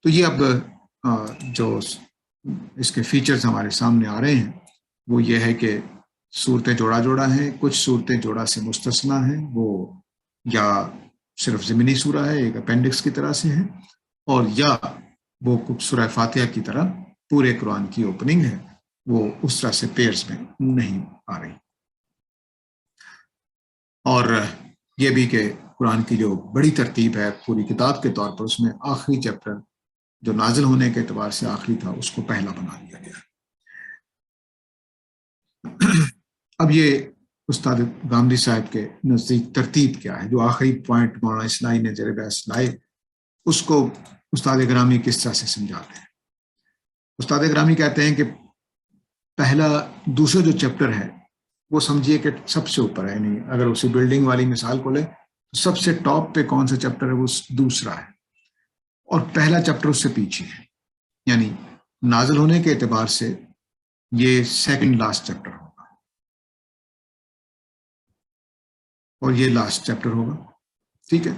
A: تو یہ اب جو اس کے فیچرز ہمارے سامنے آ رہے ہیں وہ یہ ہے کہ صورتیں جوڑا جوڑا ہیں، کچھ صورتیں جوڑا سے مستثنا ہیں، وہ یا صرف ضمنی سورہ ہے، ایک اپینڈکس کی طرح سے ہے، اور یا وہ سورہ فاتحہ کی طرح پورے قرآن کی اوپننگ ہے، وہ اس طرح سے پیئرز میں نہیں آ رہی۔ اور یہ بھی کہ قرآن کی جو بڑی ترتیب ہے پوری کتاب کے طور پر، اس میں آخری چیپٹر جو نازل ہونے کے اعتبار سے آخری تھا اس کو پہلا بنا دیا گیا۔ اب یہ استاد گامدی صاحب کے نزدیک ترتیب کیا ہے، جو آخری پوائنٹ مولانا اصلاحی نے زیر بحث لائے، اس کو استاد گرامی کس طرح سے سمجھاتے ہیں۔ استاد گرامی کہتے ہیں کہ پہلا دوسرا جو چیپٹر ہے وہ سمجھیے کہ سب سے اوپر ہے، یعنی اگر اسی بلڈنگ والی مثال کو لیں تو سب سے ٹاپ پہ کون سا چیپٹر ہے، وہ دوسرا ہے، اور پہلا چیپٹر اس سے پیچھے ہے، یعنی نازل ہونے کے اعتبار سے یہ سیکنڈ لاسٹ چیپٹر ہوگا، اور یہ لاسٹ چیپٹر ہوگا، ٹھیک ہے۔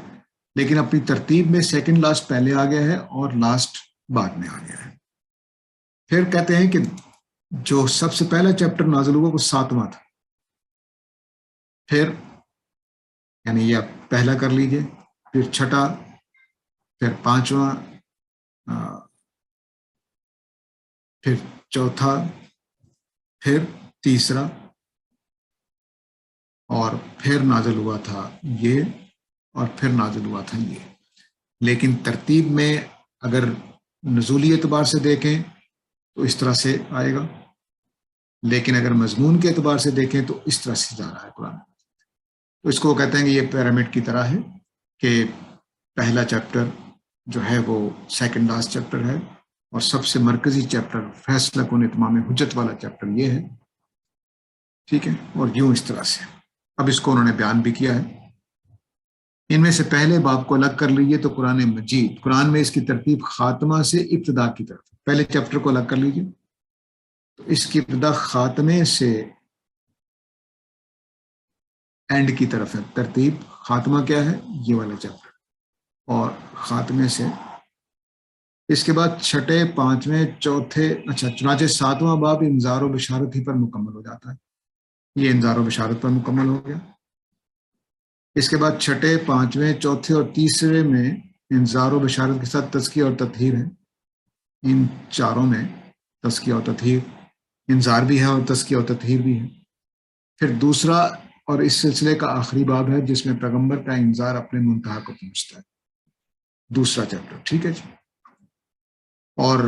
A: لیکن اپنی ترتیب میں سیکنڈ لاسٹ پہلے آ گیا ہے اور لاسٹ بعد میں آ گیا ہے۔ پھر کہتے ہیں کہ جو سب سے پہلا چیپٹر نازل ہوا وہ 7واں تھا، پھر یعنی یہ آپ پہلا کر لیجئے، پھر چھٹا، پھر 5واں، پھر چوتھا، پھر تیسرا، اور پھر نازل ہوا تھا یہ، اور پھر نازل ہوا تھا یہ۔ لیکن ترتیب میں اگر نزولی اعتبار سے دیکھیں تو اس طرح سے آئے گا، لیکن اگر مضمون کے اعتبار سے دیکھیں تو اس طرح سے جا رہا ہے قرآن۔ تو اس کو کہتے ہیں کہ یہ پیرامڈ کی طرح ہے کہ پہلا چیپٹر جو ہے وہ سیکنڈ لاسٹ چیپٹر ہے، اور سب سے مرکزی چیپٹر فیصلہ کن اتمام حجت والا چیپٹر یہ ہے، ٹھیک ہے، اور یوں اس طرح سے۔ اب اس کو انہوں نے بیان بھی کیا ہے۔ ان میں سے پہلے باب کو الگ کر لیجیے تو قرآن مجید، قرآن میں اس کی ترتیب خاتمہ سے ابتدا کی طرف، پہلے چیپٹر کو الگ کر لیجیے تو اس کی ابتدا خاتمے سے اینڈ کی طرف ہے، ترتیب خاتمہ کیا ہے، یہ والا چیپٹر، اور خاتمے سے اس کے بعد چھٹے، پانچویں، چوتھے، اچھا چنانچہ 7واں باب انذار و بشارت ہی پر مکمل ہو جاتا ہے، یہ انذار و بشارت پر مکمل ہو گیا۔ اس کے بعد چھٹے، پانچویں، چوتھے اور تیسرے میں انذار و بشارت کے ساتھ تزکیہ اور تطہیر ہے، ان چاروں میں تزکیہ اور تطہیر، انذار بھی ہے اور تزکیہ اور تطہیر بھی ہے۔ پھر دوسرا اور اس سلسلے کا آخری باب ہے جس میں پیغمبر کا انذار اپنے منتہا کو پہنچتا ہے، دوسرا چیپٹر، ٹھیک ہے جی۔ اور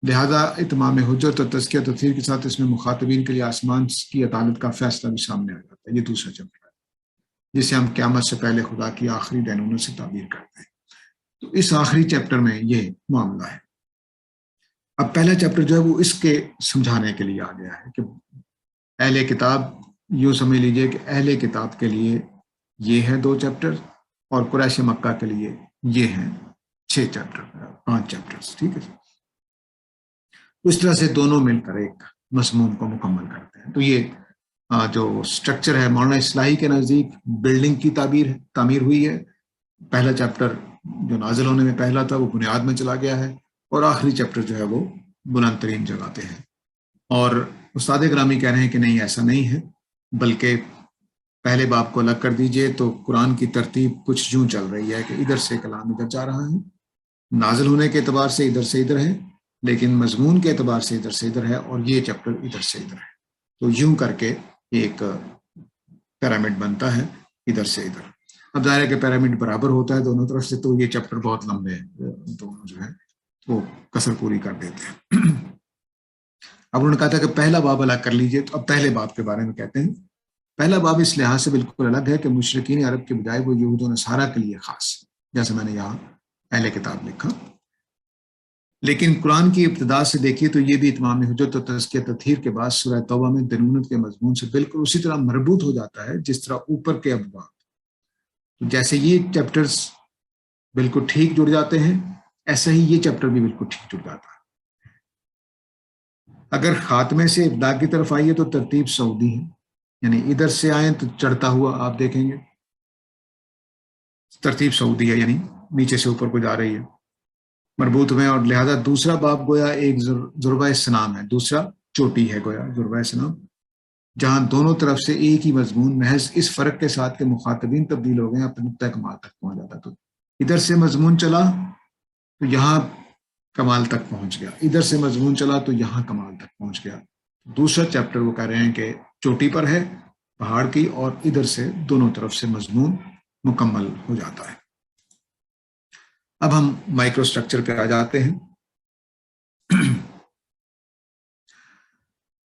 A: لہذا اتمام حجت اور تزکیہ تطہیر کے ساتھ اس میں مخاطبین کے لیے آسمان کی عدالت کا فیصلہ بھی سامنے آ جاتا ہے، یہ دوسرا چیپٹر ہے جسے ہم قیامت سے پہلے خدا کی آخری دینونوں سے تعبیر کرتے ہیں۔ تو اس آخری چیپٹر میں یہ معاملہ ہے۔ اب پہلا چیپٹر جو ہے وہ اس کے سمجھانے کے لیے آ گیا ہے کہ اہل کتاب، یوں سمجھ لیجئے کہ اہل کتاب کے لیے یہ ہے 2 چیپٹر، اور قریش مکہ کے لیے یہ ہیں 6 چیپٹر، 5 چیپٹرز، ٹھیک ہے۔ اس طرح سے دونوں مل کر ایک مضمون کو مکمل کرتے ہیں۔ تو یہ جو سٹرکچر ہے مولانا اصلاحی کے نزدیک بلڈنگ کی تعمیر ہوئی ہے، پہلا چیپٹر جو نازل ہونے میں پہلا تھا وہ بنیاد میں چلا گیا ہے، اور آخری چیپٹر جو ہے وہ بلند ترین جگہ پہ ہے۔ اور استاد گرامی کہہ رہے ہیں کہ نہیں، ایسا نہیں ہے، بلکہ پہلے باب کو الگ کر دیجئے تو قرآن کی ترتیب کچھ یوں چل رہی ہے کہ ادھر سے کلام ادھر جا رہا ہے، نازل ہونے کے اعتبار سے ادھر ہے، لیکن مضمون کے اعتبار سے ادھر ہے، اور یہ چیپٹر ادھر سے ادھر ہے۔ تو یوں کر کے ایک پیرامڈ بنتا ہے ادھر سے ادھر۔ اب ظاہر ہے کہ پیرامڈ برابر ہوتا ہے دونوں طرف سے، تو یہ چیپٹر بہت لمبے ہیں، دونوں جو ہے وہ کسر پوری کر دیتے ہیں۔ اب انہوں نے کہا تھا کہ پہلا باب الگ کر لیجئے، تو اب پہلے باب کے بارے میں کہتے ہیں۔ پہلا باب اس لحاظ سے بالکل الگ ہے کہ مشرکین عرب کے بجائے وہ یہود و نصارہ کے لیے خاص، جیسے میں نے یہاں اہل کتاب لکھا۔ لیکن قرآن کی ابتدا سے دیکھیے تو یہ بھی اتمام حجت و تزکیہ تطہیر کے بعد سورہ توبہ میں دنونت کے مضمون سے بالکل اسی طرح مربوط ہو جاتا ہے جس طرح اوپر کے ابواب، جیسے یہ چیپٹرز بالکل ٹھیک جڑ جاتے ہیں، ایسا ہی یہ چیپٹر بھی بالکل ٹھیک جڑ جاتا ہے۔ اگر خاتمے سے ابدا کی طرف آئیے تو ترتیب سعودی ہے، یعنی ادھر سے آئیں تو چڑھتا ہوا آپ دیکھیں گے ترتیب سعودی ہے، یعنی نیچے سے اوپر کو جا رہی ہے مربوط میں، اور لہذا دوسرا باب گویا ایک ضربہ سنام ہے، دوسرا چوٹی ہے گویا ضربہ سنام، جہاں دونوں طرف سے ایک ہی مضمون، محض اس فرق کے ساتھ کہ مخاطبین تبدیل ہو گئے اپنے نقطۂ کمال تک پہنچ جاتا۔ تو ادھر سے مضمون چلا تو یہاں کمال تک پہنچ گیا، ادھر سے مضمون چلا تو یہاں کمال تک پہنچ گیا۔ دوسرا چیپٹر وہ کہہ رہے ہیں کہ چوٹی پر ہے پہاڑ کی، اور ادھر سے دونوں طرف سے مضمون مکمل ہو جاتا ہے۔ اب ہم مائکرو سٹرکچر پہ آ جاتے ہیں۔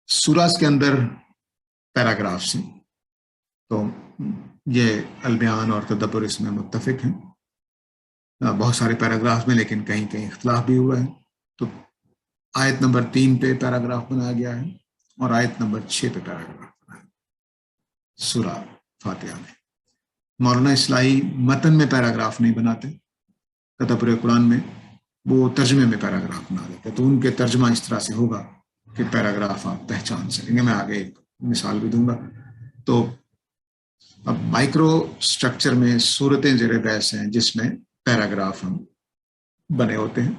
A: سوراز کے اندر پیراگرافس ہیں، تو یہ البیان اور تدبر اس میں متفق ہیں، بہت سارے پیراگراف میں، لیکن کہیں کہیں اختلاف بھی ہوا ہے۔ تو آیت نمبر 3 پہ پیراگراف بنایا گیا ہے اور آیت نمبر 6 پہ پیراگراف بنایا ہے سورہ فاتحہ میں۔ مولانا اصلاحی متن میں پیراگراف نہیں بناتے، تدبر قرآن میں وہ ترجمے میں پیراگراف بنا دیتے، تو ان کے ترجمہ اس طرح سے ہوگا کہ پیراگراف آپ پہچان سکیں گے۔ میں آگے ایک مثال بھی دوں گا۔ تو اب مائکرو سٹرکچر میں صورتیں زیر بحث ہیں جس میں پیراگراف ہم بنے ہوتے ہیں۔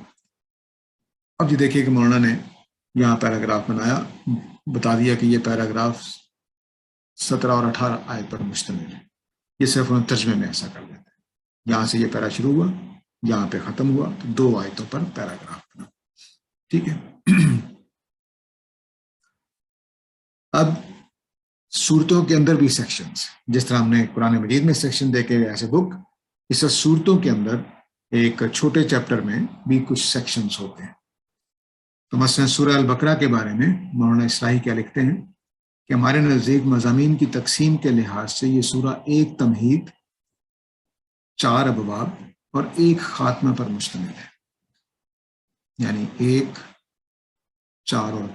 A: اب یہ دیکھیے کہ مولانا نے یہاں پیراگراف بنایا، بتا دیا کہ یہ پیراگراف 17 اور 18 آیت پر مشتمل ہے۔ یہ صرف انہوں ترجمے میں ایسا کر دیتے ہیں، یہاں سے یہ پیرا شروع ہوا، یہاں پہ ختم ہوا، تو 2 آیتوں پر پیراگراف بنا، ٹھیک ہے۔ اب صورتوں کے اندر بھی سیکشنز، جس طرح ہم نے قرآن مجید میں سیکشن دیکھے ایسے بک، اس طرح صورتوں کے اندر ایک چھوٹے چیپٹر میں بھی کچھ سیکشنز ہوتے ہیں۔ تو مثلا سورہ البقرہ کے بارے میں مولانا اصلاحی کیا لکھتے ہیں کہ ہمارے نزدیک مضامین کی تقسیم کے لحاظ سے یہ سورہ ایک تمہید، 4 ابواب اور ایک خاتمہ پر مشتمل ہے، یعنی 1 4 اور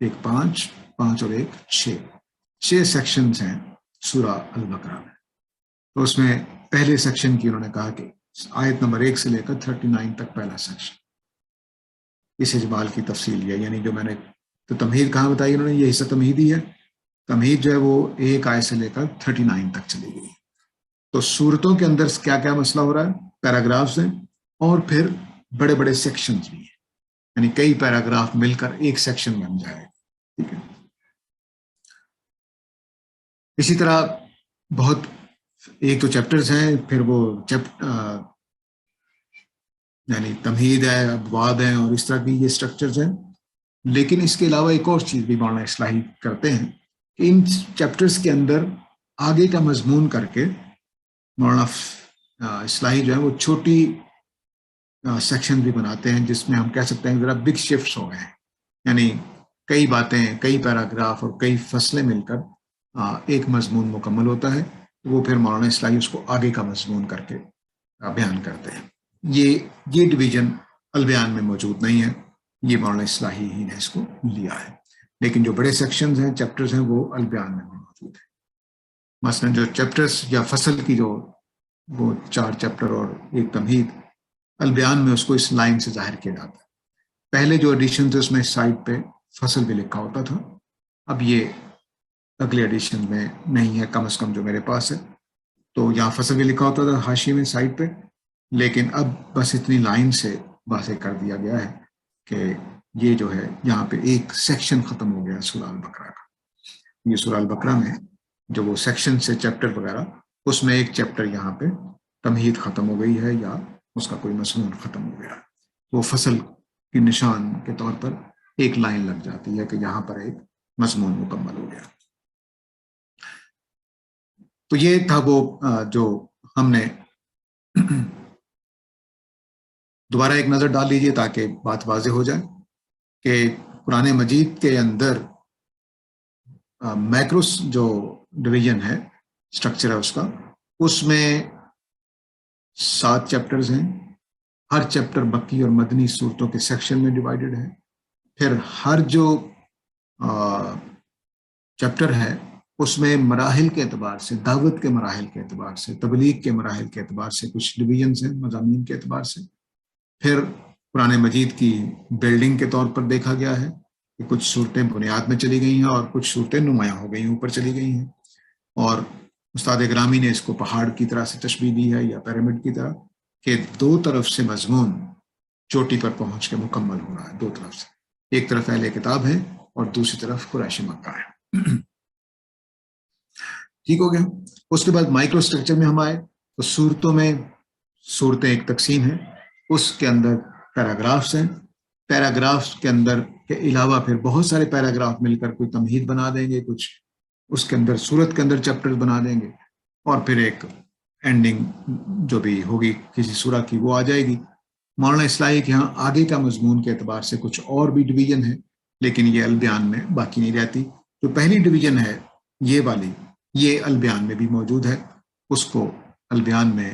A: 1 5 5 اور 1 6 سیکشنز ہیں سورہ البقرہ میں۔ تو اس میں پہلے سیکشن کی انہوں نے کہا کہ آیت نمبر 1 سے لے کر 39 تک پہلا سیکشن، اس اجمال کی تفصیل ہے، یعنی جو میں نے تو تمہید کہاں بتائی انہوں نے، یہ حصہ تمہید ہی ہے۔ تمہید جو ہے وہ 1 آیت سے لے کر 39 تک چلی گئی۔ تو صورتوں کے اندر کیا کیا مسئلہ ہو رہا ہے، پیراگرافز ہیں اور پھر بڑے بڑے سیکشنز بھی ہیں، یعنی کئی پیراگراف مل کر ایک سیکشن بن جائے، ٹھیک ہے۔ اسی طرح بہت ایک تو چیپٹرز ہیں، پھر وہ یعنی تمہید ہے، ابواب ہیں، اور اس طرح کی یہ سٹرکچرز ہیں۔ لیکن اس کے علاوہ ایک اور چیز بھی مولانا اصلاحی کرتے ہیں کہ ان چیپٹرز کے اندر آگے کا مضمون کر کے مولانا اصلاحی جو ہے وہ چھوٹی سیکشن بھی بناتے ہیں، جس میں ہم کہہ سکتے ہیں ذرا بگ شفٹس ہو گئے ہیں، یعنی کئی باتیں، کئی پیراگراف اور کئی فصلیں مل کر ایک مضمون مکمل ہوتا ہے، وہ پھر مولانا اصلاحی اس کو آگے کا مضمون کر کے بیان کرتے ہیں۔ یہ ڈویژن البیان میں موجود نہیں ہے، یہ مولانا اصلاحی ہی نے اس کو لیا ہے، لیکن جو بڑے سیکشنز ہیں، چیپٹرز ہیں، وہ البیان میں موجود ہیں۔ مثلا جو چیپٹرز یا فصل کی جو وہ 4 چیپٹر اور ایک تمہید، البیان میں اس کو اس لائن سے ظاہر کیا جاتا ہے۔ پہلے جو ایڈیشن تھے اس میں سائٹ پہ فصل بھی لکھا ہوتا تھا، اب یہ اگلے ایڈیشن میں نہیں ہے، کم از کم جو میرے پاس ہے، تو یہاں فصل بھی لکھا ہوتا تھا حاشیے میں سائٹ پہ، لیکن اب بس اتنی لائن سے واضح کر دیا گیا ہے کہ یہ جو ہے یہاں پہ ایک سیکشن ختم ہو گیا سورہ البقرہ کا۔ یہ سورہ البقرہ میں جو وہ سیکشن سے چیپٹر وغیرہ، اس میں ایک چیپٹر یہاں پہ تمہید ختم ہو گئی ہے یا اس کا کوئی مضمون ختم ہو گیا، وہ فصل کی نشان کے طور پر ایک لائن لگ جاتی ہے کہ یہاں پر ایک مضمون مکمل ہو گیا۔ تو یہ تھا وہ جو ہم نے دوبارہ ایک نظر ڈال لیجیے تاکہ بات واضح ہو جائے کہ قرآن مجید کے اندر میکروس جو ڈویژن ہے، اسٹرکچر ہے اس کا، اس میں 7 چیپٹرز ہیں. ہر چیپٹر مکی اور مدنی صورتوں کے سیکشن میں ڈیوائیڈڈ ہے. پھر ہر جو چیپٹر ہے اس میں مراحل کے اعتبار سے، دعوت کے مراحل کے اعتبار سے، تبلیغ کے مراحل کے اعتبار سے کچھ ڈویژنز ہیں مضامین کے اعتبار سے. پھر قرآن مجید کی بلڈنگ کے طور پر دیکھا گیا ہے کہ کچھ صورتیں بنیاد میں چلی گئی ہیں اور کچھ صورتیں نمایاں ہو گئی ہیں، اوپر چلی گئی ہیں. اور استاد گرامی نے اس کو پہاڑ کی طرح سے تشبیہ دی ہے یا پیرامڈ کی طرح، کہ 2 طرف سے مضمون چوٹی پر پہنچ کے مکمل ہو رہا ہے. 2 طرف سے، ایک طرف اہل کتاب ہے اور دوسری طرف قریش مکہ ہے. ٹھیک ہو گیا. اس کے بعد مائکرو اسٹرکچر میں ہم آئے تو صورتوں میں صورتیں ایک تقسیم ہے، اس کے اندر پیراگرافس ہیں. پیراگرافس کے اندر کے علاوہ پھر بہت سارے پیراگراف مل کر کوئی تمہید بنا دیں گے، کچھ اس کے اندر صورت کے اندر چیپٹر بنا دیں گے، اور پھر ایک اینڈنگ جو بھی ہوگی کسی سورہ کی وہ آ جائے گی. مولانا اصلاحی کے ہاں آگے کا مضمون کے اعتبار سے کچھ اور بھی ڈویژن ہے، لیکن یہ البیان میں باقی نہیں رہتی. جو پہلی ڈویژن ہے یہ والی، یہ البیان میں بھی موجود ہے. اس کو البیان میں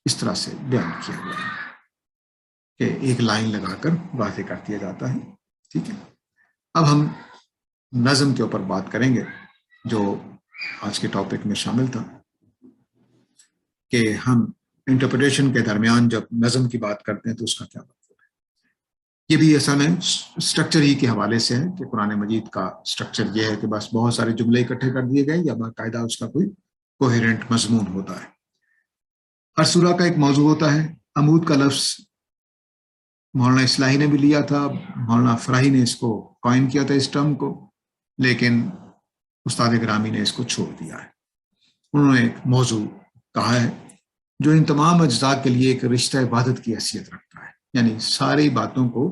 A: اس طرح سے بیان کیا گیا ہے کہ ایک لائن لگا کر واضح کر دیا جاتا ہے. ٹھیک ہے. اب ہم نظم کے اوپر بات کریں گے جو آج کے ٹاپک میں شامل تھا، کہ ہم انٹرپریٹیشن کے درمیان جب نظم کی بات کرتے ہیں تو اس کا کیا مطلب ہے. یہ بھی ایسا نہیں، اسٹرکچر ہی کے حوالے سے ہے کہ قرآن مجید کا اسٹرکچر یہ ہے کہ بس بہت سارے جملے اکٹھے کر دیے گئے یا باقاعدہ اس کا کوئی کوہیرنٹ مضمون ہوتا ہے. ہر سورہ کا ایک موضوع ہوتا ہے. عمود کا لفظ مولانا اصلاحی نے بھی لیا تھا، مولانا فراہی نے اس کو قائم کیا تھا اس ٹرم کو، لیکن استاد گرامی نے اس کو چھوڑ دیا ہے. انہوں نے ایک موضوع کہا ہے جو ان تمام اجزاء کے لیے ایک رشتہ عبادت کی حیثیت رکھتا ہے، یعنی ساری باتوں کو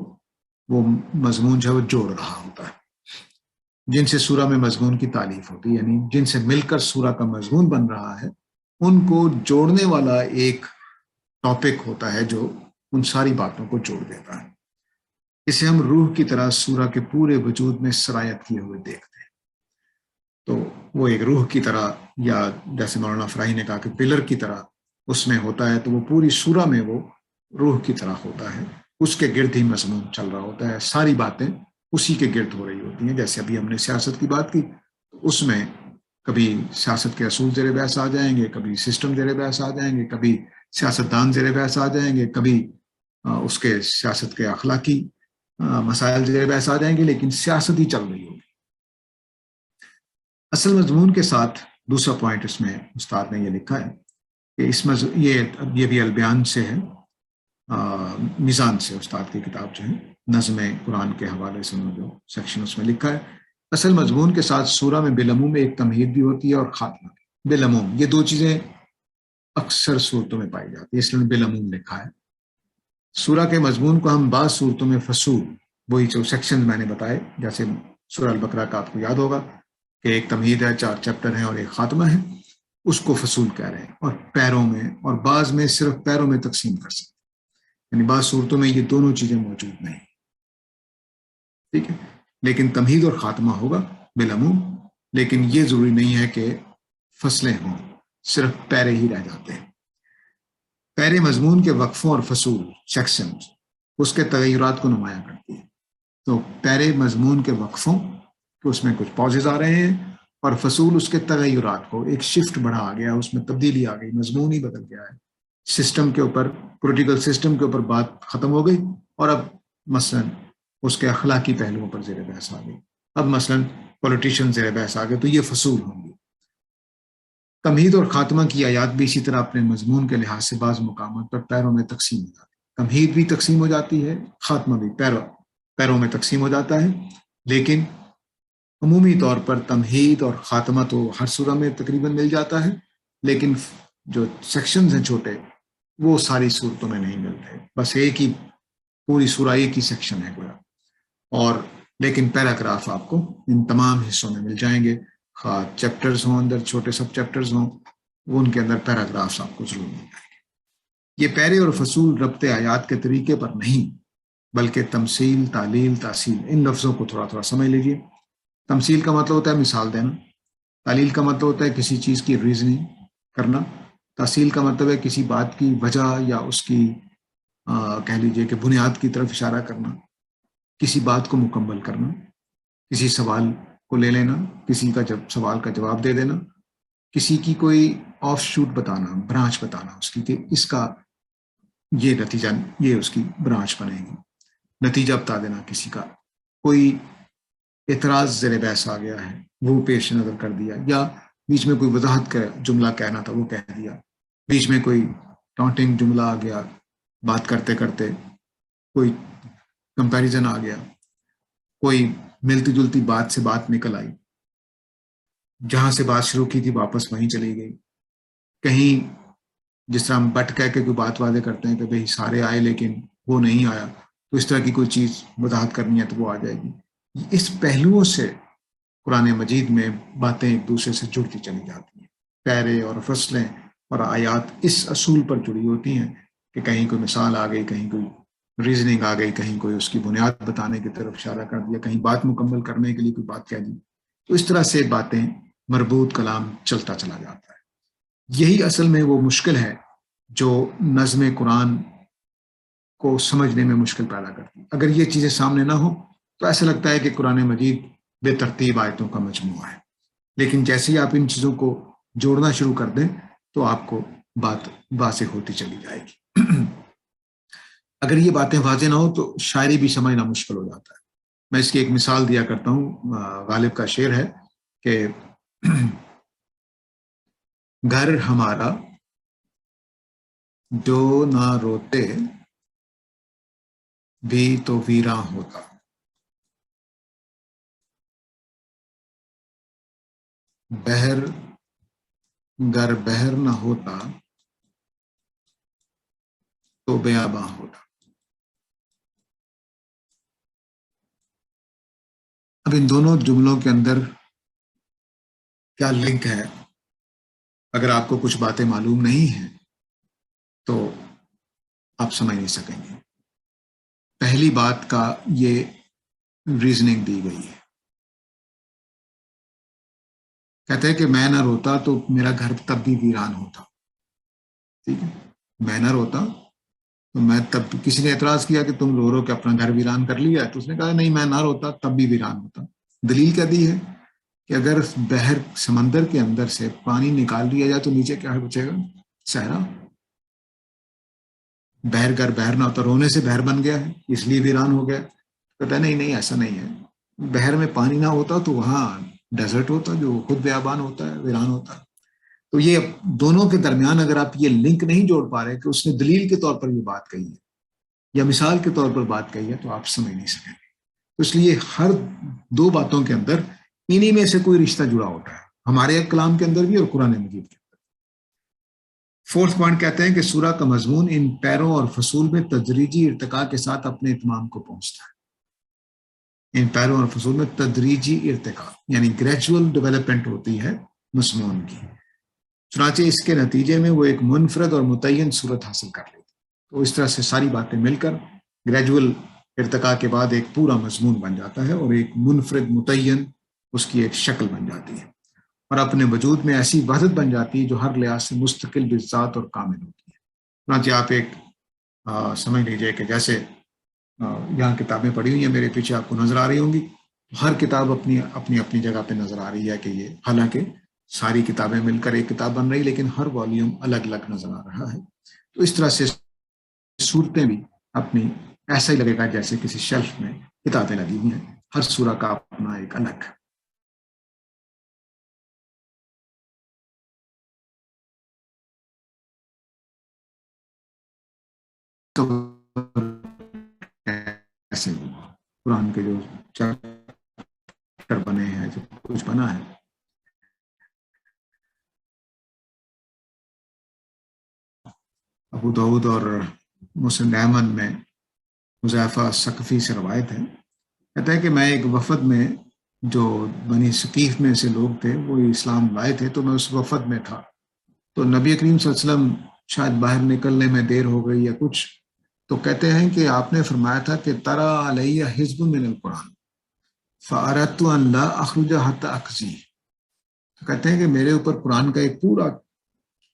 A: وہ مضمون جو ہے وہ جوڑ رہا ہوتا ہے. جن سے سورہ میں مضمون کی تالیف ہوتی ہے، یعنی جن سے مل کر سورہ کا مضمون بن رہا ہے، ان کو جوڑنے والا ایک ٹاپک ہوتا ہے جو ان ساری باتوں کو جوڑ دیتا ہے. اسے ہم روح کی طرح سورہ کے پورے وجود میں سرایت کیے ہوئے دیکھتے ہیں. تو وہ ایک روح کی طرح، یا جیسے مولانا فراہی نے کہا کہ پلر کی طرح اس میں ہوتا ہے، تو وہ پوری سورہ میں وہ روح کی طرح ہوتا ہے. اس کے گرد ہی مضمون چل رہا ہوتا ہے، ساری باتیں اسی کے گرد ہو رہی ہوتی ہیں. جیسے ابھی ہم نے سیاست کی بات کی، اس میں کبھی سیاست کے اصول زیر بحث آ جائیں گے، کبھی سسٹم زیر بحث آ جائیں گے، کبھی سیاستدان زیر بحث آ جائیں گے، کبھی اس کے سیاست کے اخلاقی مسائل زیر بحث آ جائیں گے، لیکن سیاست ہی چل رہی ہوگی. اصل مضمون کے ساتھ دوسرا پوائنٹ اس میں استاد نے یہ لکھا ہے کہ اس یہ بھی البیان سے ہے، میزان سے استاد کی کتاب جو ہے نظم قرآن کے حوالے سے جو سیکشن اس میں لکھا ہے. اصل مضمون کے ساتھ سورہ میں بالعموم ایک تمہید بھی ہوتی ہے اور خاتمہ. بالعموم یہ 2 چیزیں اکثر صورتوں میں پائی جاتی ہے، اس لیے بالعموم لکھا ہے. سورہ کے مضمون کو ہم بعض صورتوں میں فصول، وہی جو سیکشن میں نے بتائے، جیسے سورہ البقرہ کا آپ کو یاد ہوگا کہ ایک تمہید ہے، 4 چیپٹر ہیں اور ایک خاتمہ ہے، اس کو فصول کہہ رہے ہیں. اور پیروں میں، اور بعض میں صرف پیروں میں تقسیم کر سکتے ہیں، یعنی بعض صورتوں میں یہ دونوں چیزیں موجود نہیں. ٹھیک ہے. لیکن تمہید اور خاتمہ ہوگا بالعموم، لیکن یہ ضروری نہیں ہے کہ فصلیں ہوں، صرف پیرے ہی رہ جاتے ہیں. پیرے مضمون کے وقفوں اور فصول سیکشن اس کے تغیرات کو نمایاں کرتی ہے. تو پیرے مضمون کے وقفوں کہ اس میں کچھ پازز آ رہے ہیں، اور فصول اس کے تغیرات کو، ایک شفٹ بڑھا آ گیا، اس میں تبدیلی آ گئی، مضمون ہی بدل گیا ہے. سسٹم کے اوپر، پولیٹیکل سسٹم کے اوپر بات ختم ہو گئی، اور اب مثلا اس کے اخلاقی پہلوؤں پر زیر بحث آ گئی. اب مثلا پولیٹیشین زیر بحث آ گئے، تو یہ فصول ہوں گی. تمہید اور خاتمہ کی آیات بھی اسی طرح اپنے مضمون کے لحاظ سے بعض مقامات پر پیروں میں تقسیم ہو جاتی ہے. تمہید بھی تقسیم ہو جاتی ہے، خاتمہ بھی پیروں میں تقسیم ہو جاتا ہے. لیکن عمومی طور پر تمہید اور خاتمہ تو ہر سورہ میں تقریباً مل جاتا ہے، لیکن جو سیکشنز ہیں چھوٹے، وہ ساری صورتوں میں نہیں ملتے. بس ایک ہی پوری سورہ ایک ہی سیکشن ہے گویا، اور لیکن پیراگراف آپ کو ان تمام حصوں میں مل جائیں گے، خواہ چیپٹرز ہوں، اندر چھوٹے سب چیپٹرز ہوں، وہ ان کے اندر پیراگرافس آپ کو ضرور مل جائیں گے۔ یہ پیرے اور فصول ربط آیات کے طریقے پر نہیں بلکہ تمثیل، تعلیل، تحصیل، ان لفظوں کو تھوڑا تھوڑا سمجھ لیجیے۔ تمثیل کا مطلب ہوتا ہے مثال دینا، تعلیل کا مطلب ہوتا ہے کسی چیز کی ریزننگ کرنا، تحصیل کا مطلب ہے کسی بات کی وجہ یا اس کی کہہ لیجیے کہ بنیاد کی طرف اشارہ کرنا، کسی بات کو مکمل کرنا، کسی سوال کو لے لینا، کسی کا سوال کا جواب دے دینا، کسی کی کوئی آف شوٹ بتانا، برانچ بتانا اس کی کہ اس کا یہ نتیجہ، یہ اس کی برانچ بنے گی، نتیجہ بتا دینا کسی کا، کوئی اعتراض زیر بحث آ گیا ہے وہ پیش نظر کر دیا، یا بیچ میں کوئی وضاحت کا جملہ کہنا تھا وہ کہہ دیا، بیچ میں کوئی ٹانٹنگ جملہ آ گیا، بات کرتے کرتے کوئی کمپیریزن آ گیا، کوئی ملتی جلتی بات سے بات نکل آئی، جہاں سے بات شروع کی تھی واپس وہیں چلی گئی، کہیں جس طرح ہم بٹ کہہ کے کوئی بات واضح کرتے ہیں کہ بھئی سارے آئے لیکن وہ نہیں آیا، تو اس طرح کی کوئی چیز وضاحت کرنی ہے تو وہ آ جائے گی۔ اس پہلوؤں سے قرآن مجید میں باتیں ایک دوسرے سے جڑتی چلی جاتی ہیں، پیرے اور فصلیں اور آیات اس اصول پر جڑی ہوتی ہیں کہ کہیں کوئی مثال آ گئی، کہیں کوئی ریزننگ آ گئی، کہیں کوئی اس کی بنیاد بتانے کی طرف اشارہ کر دیا، کہیں بات مکمل کرنے کے لیے کوئی بات کہہ دی، تو اس طرح سے باتیں مربوط کلام چلتا چلا جاتا ہے۔ یہی اصل میں وہ مشکل ہے جو نظم قرآن کو سمجھنے میں مشکل پیدا کرتی ہے۔ اگر یہ چیزیں سامنے نہ ہوں تو ایسا لگتا ہے کہ قرآن مجید بے ترتیب آیتوں کا مجموعہ ہے، لیکن جیسے ہی آپ ان چیزوں کو جوڑنا شروع کر دیں تو آپ کو بات واضح ہوتی چلی جائے گی۔ اگر یہ باتیں واضح نہ ہو تو شاعری بھی سمجھنا مشکل ہو جاتا ہے۔ میں اس کی ایک مثال دیا کرتا ہوں، غالب کا شعر ہے کہ گھر ہمارا جو نہ روتے بھی تو ویراں ہوتا، بہر گر بہر نہ ہوتا تو بیاباں ہوتا۔ اب ان دونوں جملوں کے اندر کیا لنک ہے، اگر آپ کو کچھ باتیں معلوم نہیں ہیں تو آپ سمجھ نہیں سکیں گے۔ پہلی بات کا یہ ریزننگ دی گئی ہے، کہتے ہیں کہ میں نہ روتا تو میرا گھر تب بھی ویران ہوتا، ٹھیک ہے، میں نہ روتا تو میں تب، کسی نے اعتراض کیا کہ تم رو رو کے اپنا گھر ویران کر لیا، تو اس نے کہا نہیں، میں نہ روتا تب بھی ویران ہوتا۔ دلیل کیا دی ہے کہ اگر بحر سمندر کے اندر سے پانی نکال دیا جائے تو نیچے کیا بچے گا؟ صحرا۔ بحر گر بحر نہ ہوتا، رونے سے بحر بن گیا ہے اس لیے ویران ہو گیا۔ کہتا ہے نہیں نہیں، ایسا نہیں ہے، بحر میں پانی نہ ہوتا تو وہاں ڈیزرٹ ہوتا جو خود بیابان ہوتا ہے، ویران ہوتا ہے۔ تو یہ دونوں کے درمیان اگر آپ یہ لنک نہیں جوڑ پا رہے کہ اس نے دلیل کے طور پر یہ بات کہی ہے یا مثال کے طور پر بات کہی ہے تو آپ سمجھ نہیں سکیں گے۔ تو اس لیے ہر دو باتوں کے اندر انہی میں سے کوئی رشتہ جڑا ہوتا ہے، ہمارے کلام کے اندر بھی اور قرآن مجید کے اندر۔ فورتھ پوائنٹ کہتے ہیں کہ سورہ کا مضمون ان پیروں اور فصول میں تدریجی ارتقاء کے ساتھ اپنے اتمام کو پہنچتا ہے۔ ان پیروں اور فصول میں تدریجی ارتقاء یعنی گریجول ڈیولپمنٹ ہوتی ہے مضمون کی، چنانچہ اس کے نتیجے میں وہ ایک منفرد اور متعین صورت حاصل کر لیتی۔ تو اس طرح سے ساری باتیں مل کر گریجول ارتقاء کے بعد ایک پورا مضمون بن جاتا ہے اور ایک منفرد متعین اس کی ایک شکل بن جاتی ہے، اور اپنے وجود میں ایسی وحدت بن جاتی ہے جو ہر لحاظ سے مستقل بذات اور کامل ہوتی ہے۔ چنانچہ آپ ایک سمجھ لیجئے کہ جیسے یہاں کتابیں پڑھی ہوئی ہیں میرے پیچھے آپ کو نظر آ رہی ہوں گی، ہر کتاب اپنی اپنی اپنی جگہ پہ نظر آ رہی ہے کہ یہ حالانکہ ساری کتابیں مل کر ایک کتاب بن رہی، لیکن ہر والیوم الگ الگ نظر آ رہا ہے۔ تو اس طرح سے صورتیں بھی اپنی ایسا ہی لگے گا جیسے کسی شیلف میں کتابیں لگی ہوئی ہیں، ہر سورہ کا اپنا ایک الگ ایسے قرآن کے جو چیپٹر بنے ہیں، جو کچھ بنا ہے۔ ابو داؤد اور مسند احمد میں حذیفہ ثقفی سے روایت ہے، کہتا ہے کہ میں ایک وفد میں، جو بنی ثقیف میں سے لوگ تھے وہ اسلام لائے تھے، تو میں اس وفد میں تھا۔ تو نبی کریم صلی اللہ علیہ وسلم شاید باہر نکلنے میں دیر ہو گئی یا کچھ، تو کہتے ہیں کہ آپ نے فرمایا تھا کہ ترا علیہ حزب من القرآن فاردت ان لا اخرج حتى اقضی، تو کہتے ہیں کہ میرے اوپر قرآن کا ایک پورا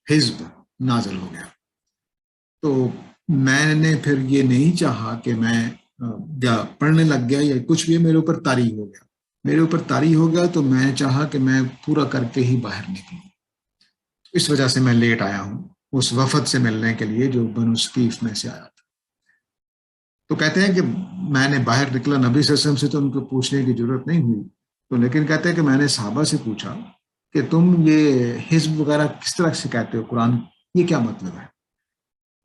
A: حزب نازل ہو گیا، تو میں نے پھر یہ نہیں چاہا کہ میں یا پڑھنے لگ گیا یا کچھ بھی، میرے اوپر طاری ہو گیا، میرے اوپر طاری ہو گیا، تو میں چاہا کہ میں پورا کر کے ہی باہر نکلوں، اس وجہ سے میں لیٹ آیا ہوں اس وفد سے ملنے کے لیے جو بنو ثقیف میں سے آیا تھا۔ تو کہتے ہیں کہ میں نے باہر نکلا، نبی صلی اللہ علیہ وسلم سے تو ان کو پوچھنے کی ضرورت نہیں ہوئی، تو لیکن کہتے ہیں کہ میں نے صحابہ سے پوچھا کہ تم یہ حزب وغیرہ کس طرح سے کہتے ہو، قرآن یہ کیا مطلب ہے؟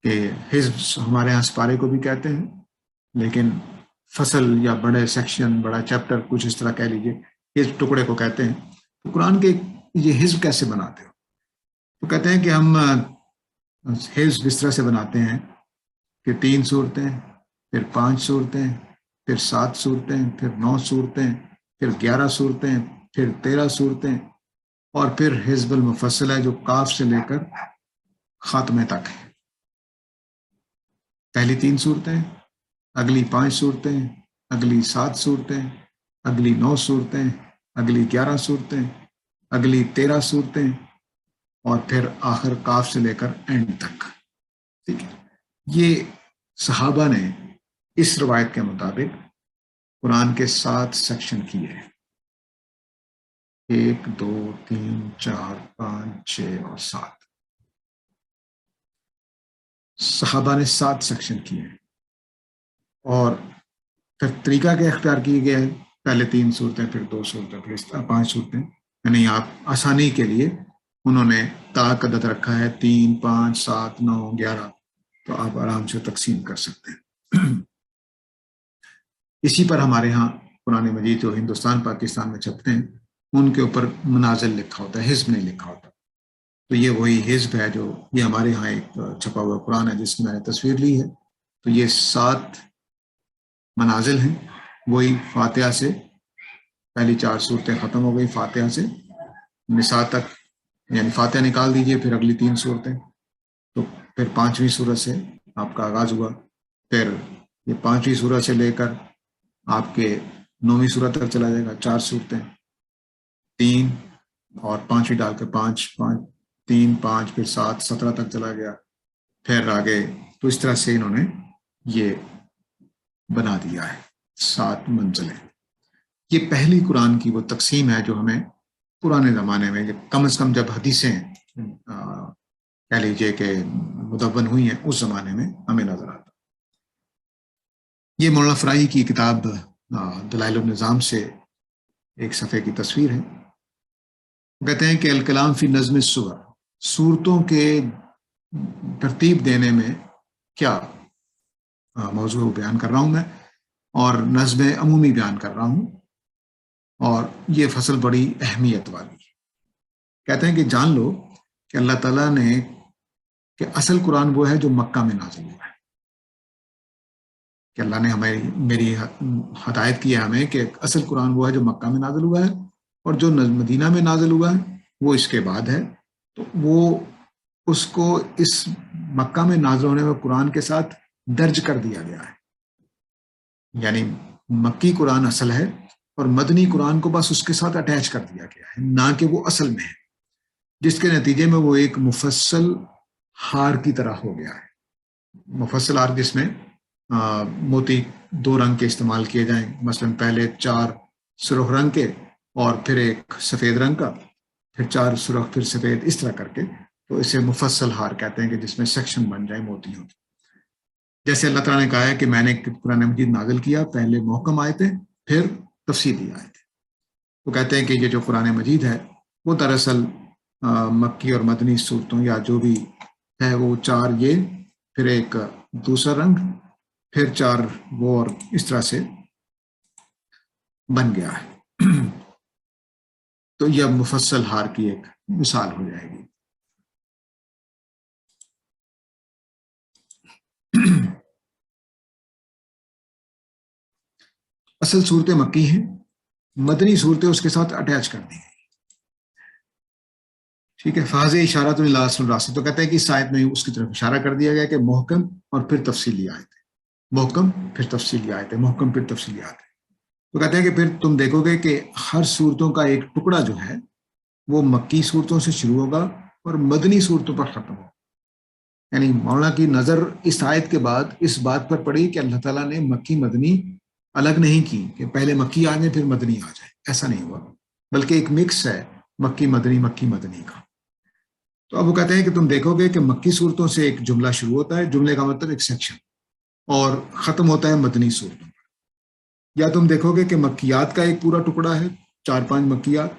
A: کہ حزب ہمارے ہاں سپارے کو بھی کہتے ہیں، لیکن فصل یا بڑے سیکشن، بڑا چیپٹر، کچھ اس طرح کہہ لیجیے، حزب ٹکڑے کو کہتے ہیں۔ تو قرآن کے یہ حزب کیسے بناتے ہو؟ تو کہتے ہیں کہ ہم حزب اس طرح سے بناتے ہیں کہ 3 صورتیں، پھر 5 صورتیں، پھر 7 صورتیں، پھر 9 صورتیں، پھر 11 صورتیں، پھر 13 صورتیں، اور پھر حزب المفصل ہے جو کاف سے لے کر خاتمے تک ہے۔ پہلی 3 صورتیں، اگلی 5 صورتیں، اگلی 7 صورتیں، اگلی 9 صورتیں، اگلی 11 صورتیں، اگلی 13 صورتیں، اور پھر آخر کاف سے لے کر اینڈ تک۔ ٹھیک ہے، یہ صحابہ نے اس روایت کے مطابق قرآن کے 7 سیکشن کیے ہیں، 1 2 3 4 5 6 اور 7، صحابہ نے 7 سیکشن کیے ہیں، اور پھر طریقہ کیا اختیار کیے گئے ہیں، پہلے 3 صورتیں، پھر 2 صورتیں، پھر 5 صورتیں، یعنی آپ آسانی کے لیے انہوں نے تا کا عدد رکھا ہے 3 5 7 9 11، تو آپ آرام سے تقسیم کر سکتے ہیں۔ اسی پر ہمارے ہاں قرآن مجید جو ہندوستان پاکستان میں چھپتے ہیں ان کے اوپر منازل لکھا ہوتا ہے، حزب نہیں لکھا ہوتا، تو یہ وہی حزب ہے جو یہ ہمارے ہاں ایک چھپا ہوا قرآن ہے جس کی میں نے تصویر لی ہے۔ تو یہ 7 منازل ہیں، وہی فاتحہ سے، پہلی 4 صورتیں ختم ہو گئی فاتحہ سے نساء تک، یعنی فاتحہ نکال دیجئے، پھر اگلی 3 صورتیں، تو پھر 5ویں صورت سے آپ کا آغاز ہوا، پھر یہ 5ویں صورت سے لے کر آپ کے 9ویں صورت تک چلا جائے گا، 4 صورتیں، 3 اور 5ویں ڈال کے 5 5 3 5 پھر 7 17 تک چلا گیا، پھر آگے، تو اس طرح سے انہوں نے یہ بنا دیا ہے 7 منزلیں۔ یہ پہلی قرآن کی وہ تقسیم ہے جو ہمیں پرانے زمانے میں کم از کم جب حدیثیں کہہ لیجیے کہ مدون ہوئی ہیں اس زمانے میں ہمیں نظر آتا۔ یہ مولانا فرائی کی کتاب دلائل النظام سے ایک صفحے کی تصویر ہے۔ کہتے ہیں کہ الکلام فی نظم السور، صورتوں کے ترتیب دینے میں کیا موضوع بیان کر رہا ہوں میں، اور نظم عمومی بیان کر رہا ہوں، اور یہ فصل بڑی اہمیت والی ہے۔ کہتے ہیں کہ جان لو کہ اللہ تعالیٰ نے کہ اصل قرآن وہ ہے جو مکہ میں نازل ہوا ہے، کہ اللہ نے میری ہدایت کی ہے ہمیں کہ اصل قرآن وہ ہے جو مکہ میں نازل ہوا ہے، اور جو مدینہ میں نازل ہوا ہے وہ اس کے بعد ہے، تو وہ اس کو اس مکہ میں نازل ہونے میں قرآن کے ساتھ درج کر دیا گیا ہے، یعنی مکی قرآن اصل ہے اور مدنی قرآن کو بس اس کے ساتھ اٹیچ کر دیا گیا ہے، نہ کہ وہ اصل میں ہے، جس کے نتیجے میں وہ ایک مفصل ہار کی طرح ہو گیا ہے۔ مفصل ہار جس میں موتی 2 رنگ کے استعمال کیے جائیں، مثلا پہلے 4 سرخ رنگ کے اور پھر ایک سفید رنگ کا، پھر 4 سرخ پھر سفید، اس طرح کر کے، تو اسے مفصل ہار کہتے ہیں کہ جس میں سیکشن بن جائے موتیوں کی۔ جیسے اللہ تعالیٰ نے کہا ہے کہ میں نے قرآن مجید نازل کیا، پہلے محکم آیتیں پھر تفصیلی آیتیں، تو کہتے ہیں کہ یہ جو قرآن مجید ہے وہ دراصل مکی اور مدنی صورتوں یا جو بھی ہے وہ 4 یہ، پھر ایک دوسرا رنگ، پھر 4 وہ، اور اس طرح سے بن گیا ہے۔ تو یہ مفصل ہار کی ایک مثال ہو جائے گی۔ اصل صورتیں مکی ہیں، مدنی صورتیں اس کے ساتھ اٹیچ کر دی گئی۔ ٹھیک ہے. فاض اشارہ تو الراسی، تو کہتے ہیں کہ اس آیت میں اس کی طرف اشارہ کر دیا گیا کہ محکم اور پھر تفصیلی آیتیں، محکم پھر تفصیلی آیتیں، محکم پھر تفصیلی آیتیں. تو کہتے ہیں کہ پھر تم دیکھو گے کہ ہر صورتوں کا ایک ٹکڑا جو ہے وہ مکی صورتوں سے شروع ہوگا اور مدنی صورتوں پر ختم ہوگا. یعنی مولانا کی نظر اس آیت کے بعد اس بات پر پڑی کہ اللہ تعالیٰ نے مکی مدنی الگ نہیں کی کہ پہلے مکی آ جائے پھر مدنی آ جائے، ایسا نہیں ہوا، بلکہ ایک مکس ہے مکی مدنی کا. تو اب وہ کہتے ہیں کہ تم دیکھو گے کہ مکی صورتوں سے ایک جملہ شروع ہوتا ہے، جملے کا مطلب ایک سیکشن، اور ختم ہوتا ہے مدنی صورتوں پر. یا تم دیکھو گے کہ مکیات کا ایک پورا ٹکڑا ہے، 4-5 مکیات،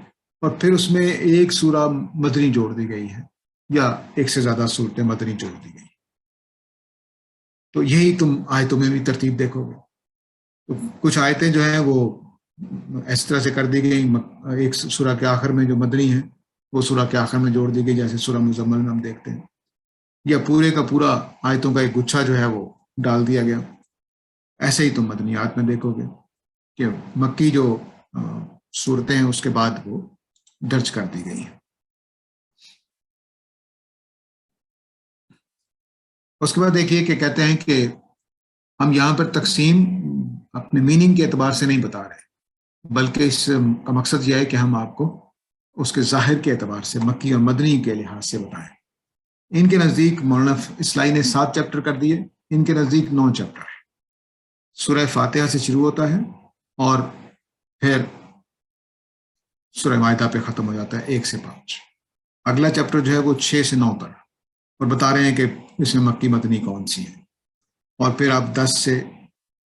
A: اور پھر اس میں ایک سورہ مدنی جوڑ دی گئی ہے یا ایک سے زیادہ صورتیں مدنی جوڑ دی گئی. تو یہی تم آیتوں میں بھی ترتیب دیکھو گے. تو کچھ آیتیں جو ہیں وہ اس طرح سے کر دی گئی، ایک سورہ کے آخر میں جو مدنی ہے وہ سورہ کے آخر میں جوڑ دی گئی، جیسے سورہ مزمل میں ہم دیکھتے ہیں، یا پورے کا پورا آیتوں کا ایک گچھا جو ہے وہ ڈال دیا گیا. ایسے ہی تم مدنیات میں دیکھو گے کہ مکی جو صورتیں ہیں اس کے بعد وہ درج کر دی گئی ہیں. اس کے بعد دیکھیے کہ کہتے ہیں کہ ہم یہاں پر تقسیم اپنے میننگ کے اعتبار سے نہیں بتا رہے، بلکہ اس کا مقصد یہ ہے کہ ہم آپ کو اس کے ظاہر کے اعتبار سے مکی اور مدنی کے لحاظ سے بتائیں. ان کے نزدیک مولانا اصلاحی نے 7 چیپٹر کر دیے، ان کے نزدیک 9 چیپٹر ہے. سورہ فاتحہ سے شروع ہوتا ہے اور پھر سورہ مائدہ پہ ختم ہو جاتا ہے 1 سے 5. اگلا چیپٹر جو ہے وہ 6 سے 9 تک، اور بتا رہے ہیں کہ اس میں مکی مدنی کون سی ہیں. اور پھر آپ 10 سے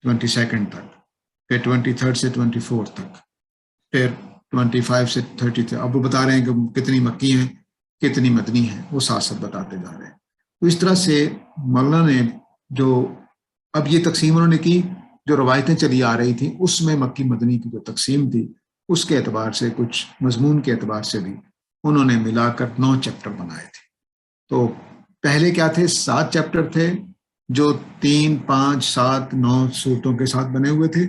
A: 22 تک، پھر 23 سے 24 تک، پھر 25 سے 30 تک. اب وہ بتا رہے ہیں کہ کتنی مکی ہیں کتنی مدنی ہیں، وہ ساتھ ساتھ بتاتے جا رہے ہیں. تو اس طرح سے مولانا نے جو اب یہ تقسیم انہوں نے کی، جو روایتیں چلی آ رہی تھیں اس میں مکی مدنی کی جو تقسیم تھی اس کے اعتبار سے، کچھ مضمون کے اعتبار سے بھی انہوں نے ملا کر 9 چیپٹر بنائے تھے. تو پہلے کیا تھے؟ 7 چیپٹر تھے جو 3، 5، 7، 9 صورتوں کے ساتھ بنے ہوئے تھے.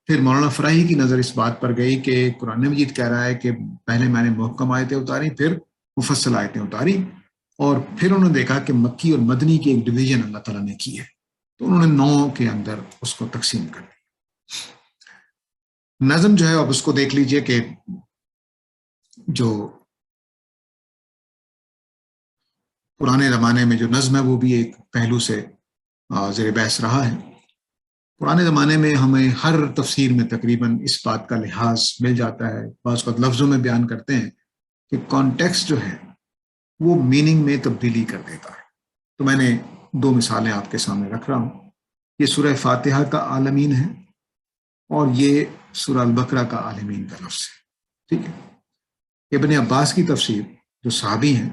A: پھر مولانا فراہی کی نظر اس بات پر گئی کہ قرآن مجید کہہ رہا ہے کہ پہلے میں نے محکم آیتیں اتاری، پھر مفصل آیتیں اتاری، اور پھر انہوں نے دیکھا کہ مکی اور مدنی کی ایک ڈویژن اللہ تعالیٰ نے کی ہے، تو انہوں نے 9 کے اندر اس کو تقسیم کر دی. نظم جو ہے اب اس کو دیکھ لیجئے کہ جو پرانے زمانے میں جو نظم ہے وہ بھی ایک پہلو سے زیر بحث رہا ہے. پرانے زمانے میں ہمیں ہر تفسیر میں تقریباً اس بات کا لحاظ مل جاتا ہے، بعض وقت لفظوں میں بیان کرتے ہیں کہ کانٹیکسٹ جو ہے وہ میننگ میں تبدیلی کر دیتا ہے. تو میں نے 2 مثالیں آپ کے سامنے رکھ رہا ہوں. یہ سورہ فاتحہ کا عالمین ہے اور یہ سورہ البقرہ کا عالمین کا لفظ ہے. ٹھیک ہے. ابن عباس کی تفسیر جو صحابی ہیں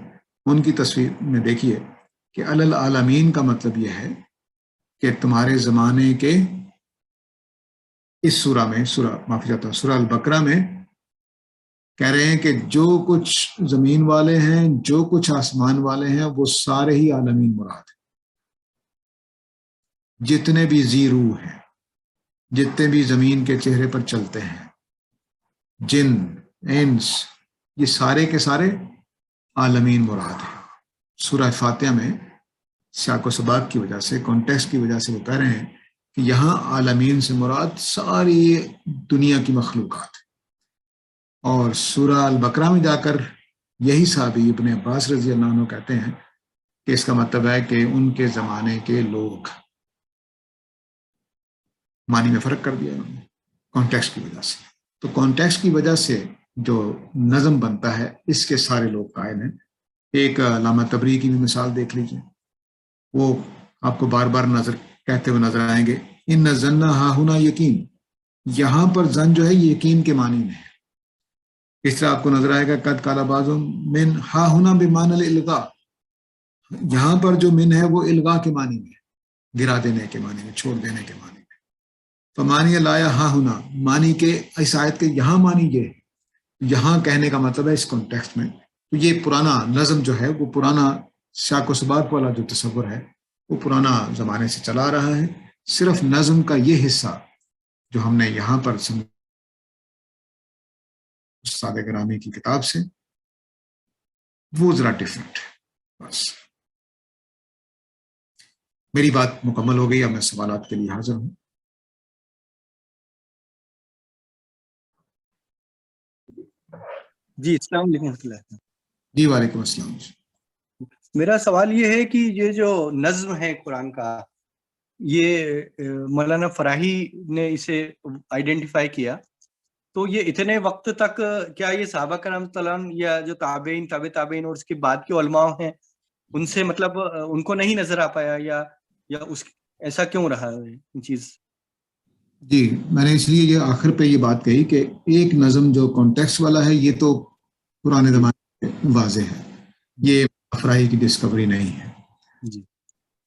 A: ان کی تصویر میں دیکھیے کہ العالمین کا مطلب یہ ہے کہ تمہارے زمانے کے اس سورہ میں، معافی چاہتا ہوں، سورہ البقرہ میں کہہ رہے ہیں کہ جو کچھ زمین والے ہیں، جو کچھ آسمان والے ہیں، وہ سارے ہی عالمین مراد ہیں. جتنے بھی ذی روح ہیں، جتنے بھی زمین کے چہرے پر چلتے ہیں، جن، انس، یہ سارے کے سارے عالمین مراد ہیں. سورہ فاتحہ میں سیاق و سباق کی وجہ سے، کانٹیکسٹ کی وجہ سے وہ کہہ رہے ہیں کہ یہاں عالمین سے مراد ساری دنیا کی مخلوقات. اور سورہ البقرہ میں جا کر یہی صحابی ابن عباس رضی اللہ عنہ کہتے ہیں کہ اس کا مطلب ہے کہ ان کے زمانے کے لوگ. معنی میں فرق کر دیا انہوں نے کانٹیکسٹ کی وجہ سے. تو کانٹیکسٹ کی وجہ سے جو نظم بنتا ہے اس کے سارے لوگ قائل ہیں. ایک علامہ طبری کی بھی مثال دیکھ لیجیے، وہ آپ کو بار بار کہتے ہوئے نظر آئیں گے، ان ظن ہا ہنا یقین. یہاں پر زن جو ہے یہ یقین کے معنی میں ہے. اس طرح آپ کو نظر آئے گا قد قال بعض من ہا ہنا بمعنی الالغاء. یہاں پر جو من ہے وہ الغاء کے معنی میں ہے، گرا دینے کے معنی میں، چھوڑ دینے کے معنی میں. تو معنی لایا ہا ہنا، معنی کے اس آیت کے یہاں معنی یہ ہے، یہاں کہنے کا مطلب ہے اس کانٹیکسٹ میں. تو یہ پرانا نظم جو ہے، وہ پرانا سیاق و سباق والا جو تصور ہے وہ پرانا زمانے سے چلا رہا ہے. صرف نظم کا یہ حصہ جو ہم نے یہاں پر استاد گرامی کی کتاب سے وہ ذرا ڈفرینٹ ہے. بس میری بات مکمل ہو گئی، اب میں سوالات کے لیے حاضر ہوں.
B: جی السلام علیکم ورحمۃ اللہ.
A: جی وعلیکم السلام.
B: میرا سوال یہ ہے کہ یہ جو نظم ہے قرآن کا، یہ مولانا فراہی نے اسے آئیڈینٹیفائی کیا، تو یہ اتنے وقت تک کیا یہ صحابہ کرام طلان یا جو تابعین تابع تابعین اور اس کے بعد کے علماء ہیں ان سے مطلب ان کو نہیں نظر آ پایا، یا اس ایسا کیوں رہا ہے چیز؟
A: جی میں نے اس لیے یہ آخر پہ یہ بات کہی کہ ایک نظم جو کانٹیکس والا ہے یہ تو پرانے زمانے میں واضح ہے، یہ فراہی کی ڈسکوری نہیں ہے.
B: جی.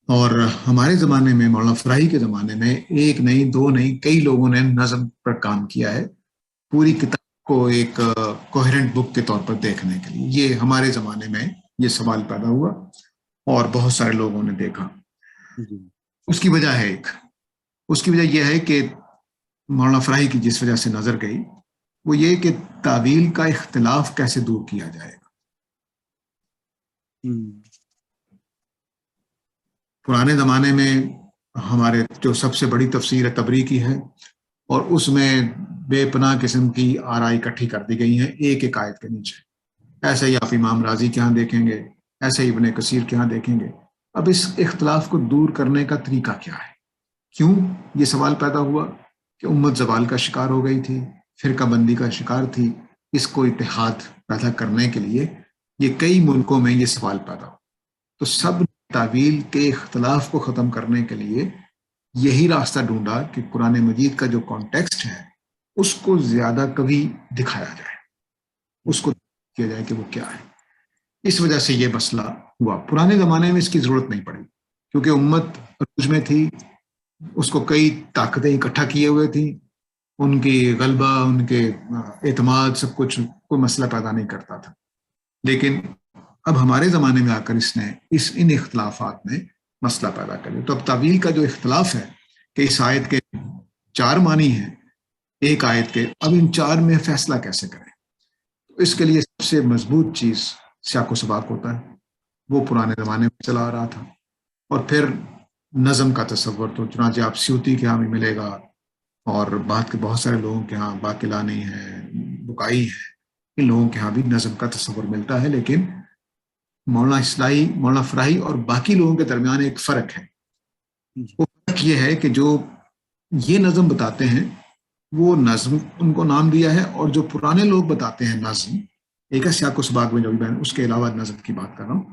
A: اور ہمارے زمانے میں مولانا فراہی کے زمانے میں ایک نہیں دو نہیں کئی لوگوں نے نظم پر کام کیا ہے، پوری کتاب کو ایک کوہرنٹ بک کے طور پر دیکھنے کے لیے. یہ ہمارے زمانے میں یہ سوال پیدا ہوا اور بہت سارے لوگوں نے دیکھا. اس کی وجہ ہے اس کی وجہ یہ ہے کہ مولانا فراہی کی جس وجہ سے نظر گئی وہ یہ کہ تعویل کا اختلاف کیسے دور کیا جائے گا. پرانے زمانے میں ہمارے جو سب سے بڑی تفسیر تبری کی ہے، اور اس میں بے پناہ قسم کی آرائی اکٹھی کر دی گئی ہیں ایک ایک آیت کے نیچے. ایسے ہی آپ امام رازی کے ہاں دیکھیں گے، ایسے ہی ابن کثیر کے ہاں دیکھیں گے. اب اس اختلاف کو دور کرنے کا طریقہ کیا ہے؟ کیوں یہ سوال پیدا ہوا کہ امت زوال کا شکار ہو گئی تھی، فرقہ بندی کا شکار تھی. اس کو اتحاد پیدا کرنے کے لیے یہ کئی ملکوں میں یہ سوال پیدا ہوا. تو سب تعویل کے اختلاف کو ختم کرنے کے لیے یہی راستہ ڈھونڈا کہ قرآن مجید کا جو کانٹیکسٹ ہے اس کو زیادہ کبھی دکھایا جائے، اس کو کیا جائے کہ وہ کیا ہے. اس وجہ سے یہ مسئلہ ہوا. پرانے زمانے میں اس کی ضرورت نہیں پڑی کیونکہ امت عروج میں تھی، اس کو کئی طاقتیں اکٹھا کیے ہوئے تھیں، ان کی غلبہ، ان کے اعتماد، سب کچھ کوئی مسئلہ پیدا نہیں کرتا تھا. لیکن اب ہمارے زمانے میں آ کر اس نے ان اختلافات میں مسئلہ پیدا کر دیا. تو اب تعویل کا جو اختلاف ہے کہ اس آیت کے 4 معنی ہیں ایک آیت کے، اب ان 4 میں فیصلہ کیسے کریں؟ تو اس کے لیے سب سے مضبوط چیز سیاق و سباق ہوتا ہے، وہ پرانے زمانے میں چلا آ رہا تھا. اور پھر نظم کا تصور تو چنانچہ آپ سیوطی کے ہاں بھی ملے گا، اور بعد کے بہت سارے لوگوں کے ہاں، باقلانی ہے، بکائی ہے، ان لوگوں کے ہاں بھی نظم کا تصور ملتا ہے. لیکن مولانا اصلاحی، مولانا فراہی اور باقی لوگوں کے درمیان ایک فرق ہے. وہ فرق یہ ہے کہ جو یہ نظم بتاتے ہیں وہ نظم ان کو نام دیا ہے، اور جو پرانے لوگ بتاتے ہیں نظم ایک ہے سیاق و سباق میں جو بھی اس کے علاوہ نظم کی بات کر رہا ہوں،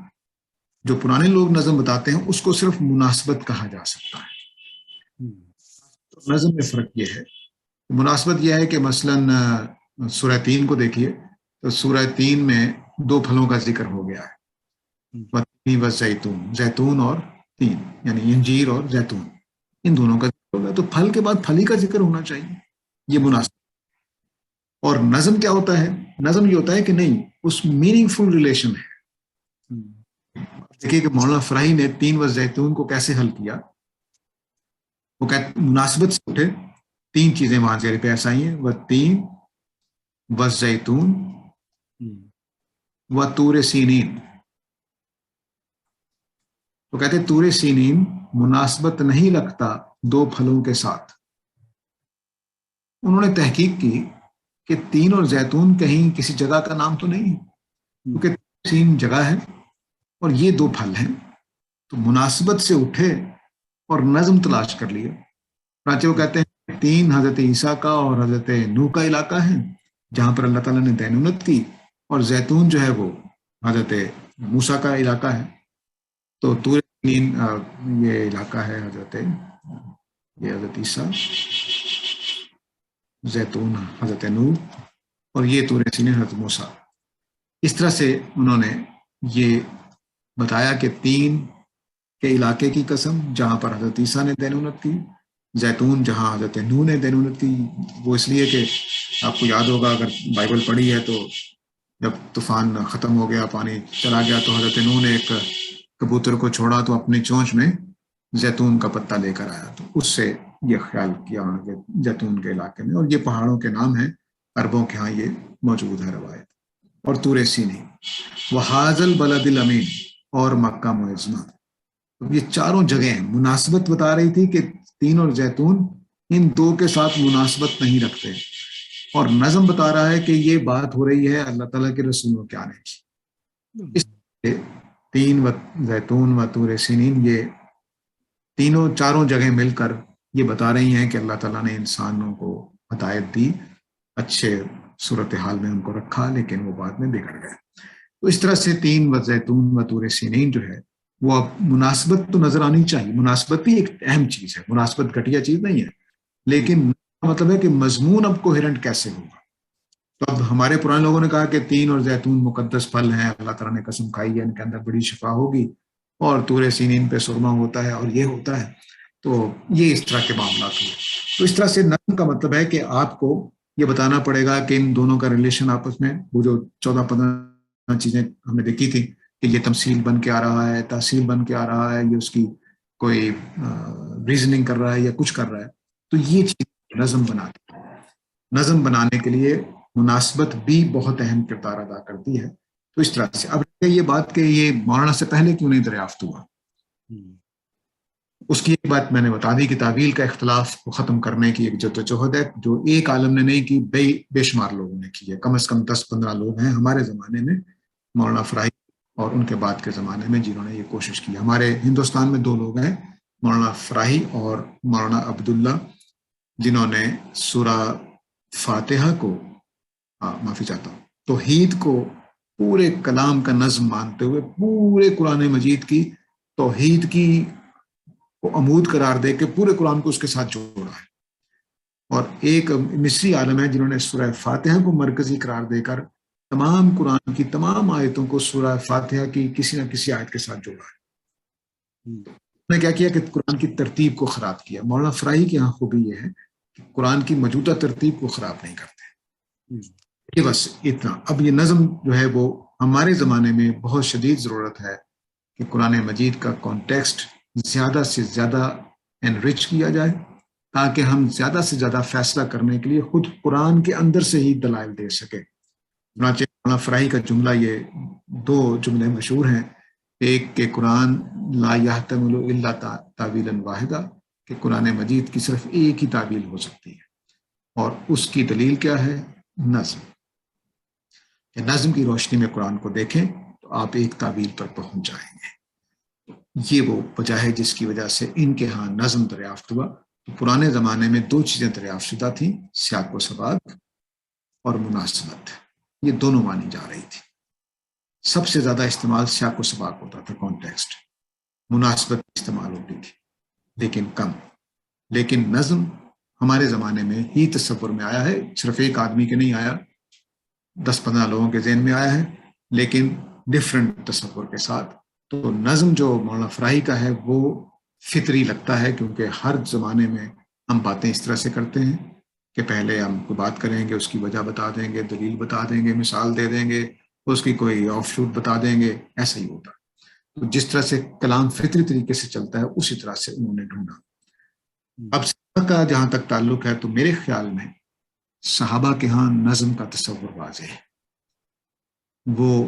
A: جو پرانے لوگ نظم بتاتے ہیں اس کو صرف مناسبت کہا جا سکتا ہے. تو نظم میں فرق یہ ہے، مناسبت یہ ہے کہ مثلاً سورہ 3 کو دیکھیے تو سورہ 3 میں 2 پھلوں کا ذکر ہو گیا ہے، زیتون، زیتون اور تین، یعنی انجیر اور زیتون، ان دونوں کا ذکر ہوگا. تو پھل کے بعد پھلی کا ذکر ہونا چاہیے، یہ مناسب. اور نظم کیا ہوتا ہے؟ نظم یہ ہوتا ہے کہ نہیں، اس میننگ فل ریلیشن ہے. دیکھیے کہ مولانا فراہی نے 3 و زیتون کو کیسے حل کیا. وہ کہتے مناسبت سے اٹھے، 3 چیزیں وہاں زیر پہ ایسا ہی ہیں، وہ 3 و زیتون و طور سینین. تو کہتے طور سینین مناسبت نہیں رکھتا 2 پھلوں کے ساتھ. انہوں نے تحقیق کی کہ 3 اور زیتون کہیں کسی جگہ کا نام تو نہیں، کیونکہ سین جگہ ہے اور یہ 2 پھل ہیں. تو مناسبت سے اٹھے اور نظم تلاش کر لیے. چنانچہ وہ کہتے ہیں 3 حضرت عیسیٰ کا اور حضرت نوح کا علاقہ ہے جہاں پر اللہ تعالیٰ نے دینونت کی، اور زیتون جو ہے وہ حضرت موسیٰ کا علاقہ ہے. تو طور سینین یہ علاقہ ہے یہ حضرت عیسیٰ، زیتون حضرت نوح، اور یہ طور سینین حضرت موسیٰ. اس طرح سے انہوں نے یہ بتایا کہ 3 کے علاقے کی قسم جہاں پر حضرت عیسیٰ نے دینونت کی، زیتون جہاں حضرت نوح نے دینونت کی. وہ اس لیے کہ آپ کو یاد ہوگا اگر بائبل پڑھی ہے تو جب طوفان ختم ہو گیا، پانی چلا گیا، تو حضرت نوح نے ایک کبوتر کو چھوڑا تو اپنی چونچ میں زیتون کا پتہ لے کر آیا. تو اس سے یہ خیال کیا زیتون کے علاقے میں، اور یہ پہاڑوں کے نام ہیں، عربوں کے ہاں یہ موجود ہے روایت. اور طور سینین وحاذ البلد الامین اور مکہ معظمہ. یہ چاروں جگہیں مناسبت بتا رہی تھی کہ تین اور زیتون ان دو کے ساتھ مناسبت نہیں رکھتے، اور نظم بتا رہا ہے کہ یہ بات ہو رہی ہے اللہ تعالیٰ کے رسولوں کے آنے کی. اس لیے تین و زیتون و طور سینین یہ تینوں چاروں جگہیں مل کر یہ بتا رہی ہیں کہ اللہ تعالیٰ نے انسانوں کو ہدایت دی، اچھے صورتحال میں ان کو رکھا، لیکن وہ بعد میں بگڑ گئے. تو اس طرح سے تین و زیتون و طور سینین جو ہے وہ اب مناسبت تو نظر آنی چاہیے. مناسبت بھی ایک اہم چیز ہے، مناسبت گھٹیا چیز نہیں ہے، لیکن مطلب ہے کہ مضمون اب کوہرنٹ کیسے ہوگا. تو اب ہمارے پرانے لوگوں نے کہا کہ تین اور زیتون مقدس پھل ہیں، اللہ تعالیٰ نے قسم کھائی ہے ان کے اندر بڑی شفا ہوگی، اور طور سینین پہ سرما ہوتا ہے اور یہ ہوتا ہے. تو یہ اس طرح کے معاملات ہوئے. تو اس طرح سے نظم کا مطلب ہے کہ آپ کو یہ بتانا پڑے گا کہ ان دونوں کا ریلیشن آپس میں، وہ جو 14-15 چیزیں ہم نے دیکھی تھی کہ یہ تمثیل بن کے آ رہا ہے، تحصیل بن کے آ رہا ہے، یہ اس کی کوئی ریزننگ کر رہا ہے یا کچھ کر رہا ہے، تو یہ چیز نظم بناتی ہے. نظم بنانے کے لیے مناسبت بھی بہت اہم کردار ادا کرتی ہے. تو اس طرح سے اب یہ بات کہ یہ مولانا سے پہلے کیوں نہیں دریافت ہوا، اس کی ایک بات میں نے بتا دی کہ تعویل کا اختلاف کو ختم کرنے کی ایک جدوجہد ہے جو ایک عالم نے نہیں کی، بے شمار لوگوں نے کی ہے. کم از کم 10-15 لوگ ہیں ہمارے زمانے میں، مولانا فراہی اور ان کے بعد کے زمانے میں، جنہوں نے یہ کوشش کی. ہمارے ہندوستان میں 2 لوگ ہیں، مولانا فراہی اور مولانا عبداللہ، جنہوں نے سورہ فاتحہ کو معافی چاہتا ہوں توحید کو پورے کلام کا نظم مانتے ہوئے پورے قرآن مجید کی توحید کی کو عمود قرار دے کے پورے قرآن کو اس کے ساتھ جوڑا ہے. اور ایک مصری عالم ہے جنہوں نے سورہ فاتحہ کو مرکزی قرار دے کر تمام قرآن کی تمام آیتوں کو سورہ فاتحہ کی کسی نہ کسی آیت کے ساتھ جوڑا ہے. انہوں نے کیا کیا کہ قرآن کی ترتیب کو خراب کیا. مولانا فراہی کی یہاں خوبی یہ ہے کہ قرآن کی موجودہ ترتیب کو خراب نہیں کرتے. یہ بس اتنا. اب یہ نظم جو ہے وہ ہمارے زمانے میں بہت شدید ضرورت ہے کہ قرآن مجید کا کانٹیکسٹ زیادہ سے زیادہ انرچ کیا جائے، تاکہ ہم زیادہ سے زیادہ فیصلہ کرنے کے لیے خود قرآن کے اندر سے ہی دلائل دے سکیں. چنانچہ مولانا فراہی کا جملہ، یہ 2 جملے مشہور ہیں. ایک کہ قرآن لا یحتمل الا تعویلا واحدہ، کہ قرآن مجید کی صرف ایک ہی تعویل ہو سکتی ہے، اور اس کی دلیل کیا ہے؟ نظم. کہ نظم کی روشنی میں قرآن کو دیکھیں تو آپ ایک تعویل پر پہنچ جائیں گے. یہ وہ وجہ ہے جس کی وجہ سے ان کے ہاں نظم دریافت ہوا. تو پرانے زمانے میں 2 چیزیں دریافت شدہ تھیں، سیاق و سباق اور مناسبت. یہ دونوں مانی جا رہی تھی. سب سے زیادہ استعمال سیاق و سباق ہوتا تھا، کانٹیکسٹ. مناسبت استعمال ہوتی تھی لیکن کم. لیکن نظم ہمارے زمانے میں ہی تصور میں آیا ہے، صرف ایک آدمی کے نہیں آیا، 10-15 لوگوں کے ذہن میں آیا ہے، لیکن ڈفرینٹ تصور کے ساتھ. تو نظم جو مولانا فراہی کا ہے وہ فطری لگتا ہے، کیونکہ ہر زمانے میں ہم باتیں اس طرح سے کرتے ہیں کہ پہلے ہم کو بات کریں گے، اس کی وجہ بتا دیں گے، دلیل بتا دیں گے، مثال دے دیں گے، اس کی کوئی آف شوٹ بتا دیں گے. ایسا ہی ہوتا ہے. تو جس طرح سے کلام فطری طریقے سے چلتا ہے اسی طرح سے انہوں نے ڈھونڈا. اب صحابہ کا جہاں تک تعلق ہے تو میرے خیال میں صحابہ کے ہاں نظم کا تصور واضح ہے. وہ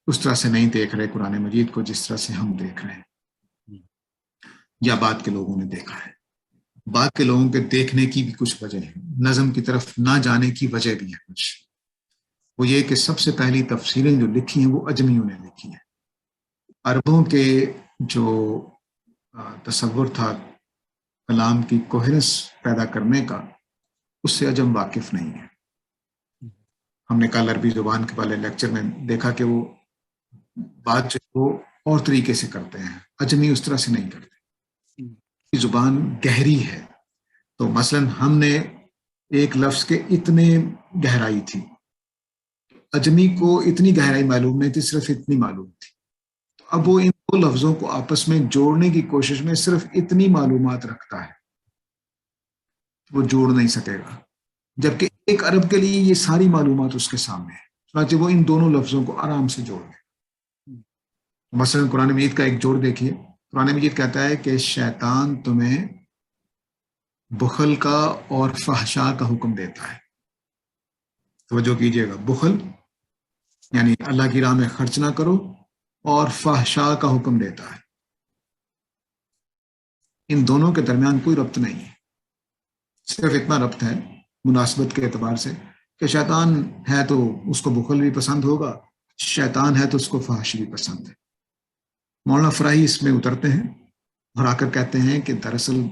A: اس طرح سے نہیں دیکھ رہے قرآن مجید کو جس طرح سے ہم دیکھ رہے ہیں، یا بعد کے لوگوں نے دیکھا ہے. بعد کے لوگوں کے دیکھنے کی بھی کچھ وجہ ہے، نظم کی طرف نہ جانے کی وجہ بھی ہے کچھ. وہ یہ کہ سب سے پہلی تفسیریں جو لکھی ہیں وہ اجمیوں نے لکھی ہیں. عربوں کے جو تصور تھا کلام کی کوہرنس پیدا کرنے کا، اس سے عجم واقف نہیں ہے. ہم نے کل عربی زبان کے والے لیکچر میں دیکھا کہ وہ بات جو وہ اور طریقے سے کرتے ہیں، اجمی اس طرح سے نہیں کرتے. زبان گہری ہے. تو مثلا ہم نے ایک لفظ کے اتنے گہرائی تھی، اجمی کو اتنی گہرائی معلوم نہیں تھی، صرف اتنی معلوم تھی. تو اب وہ ان 2 لفظوں کو آپس میں جوڑنے کی کوشش میں صرف اتنی معلومات رکھتا ہے، وہ جوڑ نہیں سکے گا. جبکہ ایک عرب کے لیے یہ ساری معلومات اس کے سامنے ہے، چنانچہ وہ ان دونوں لفظوں کو آرام سے جوڑ لے. مثلا قرآن مجید کا ایک جوڑ دیکھیے. قرآن مجید کہتا ہے کہ شیطان تمہیں بخل کا اور فحشاء کا حکم دیتا ہے. توجہ کیجئے گا، بخل یعنی اللہ کی راہ میں خرچ نہ کرو، اور فحشاء کا حکم دیتا ہے. ان دونوں کے درمیان کوئی ربط نہیں ہے، صرف اتنا ربط ہے مناسبت کے اعتبار سے کہ شیطان ہے تو اس کو بخل بھی پسند ہوگا، شیطان ہے تو اس کو فحش بھی پسند ہے. مولانا فراہی اس میں اترتے ہیں اور آ کر کہتے ہیں کہ دراصل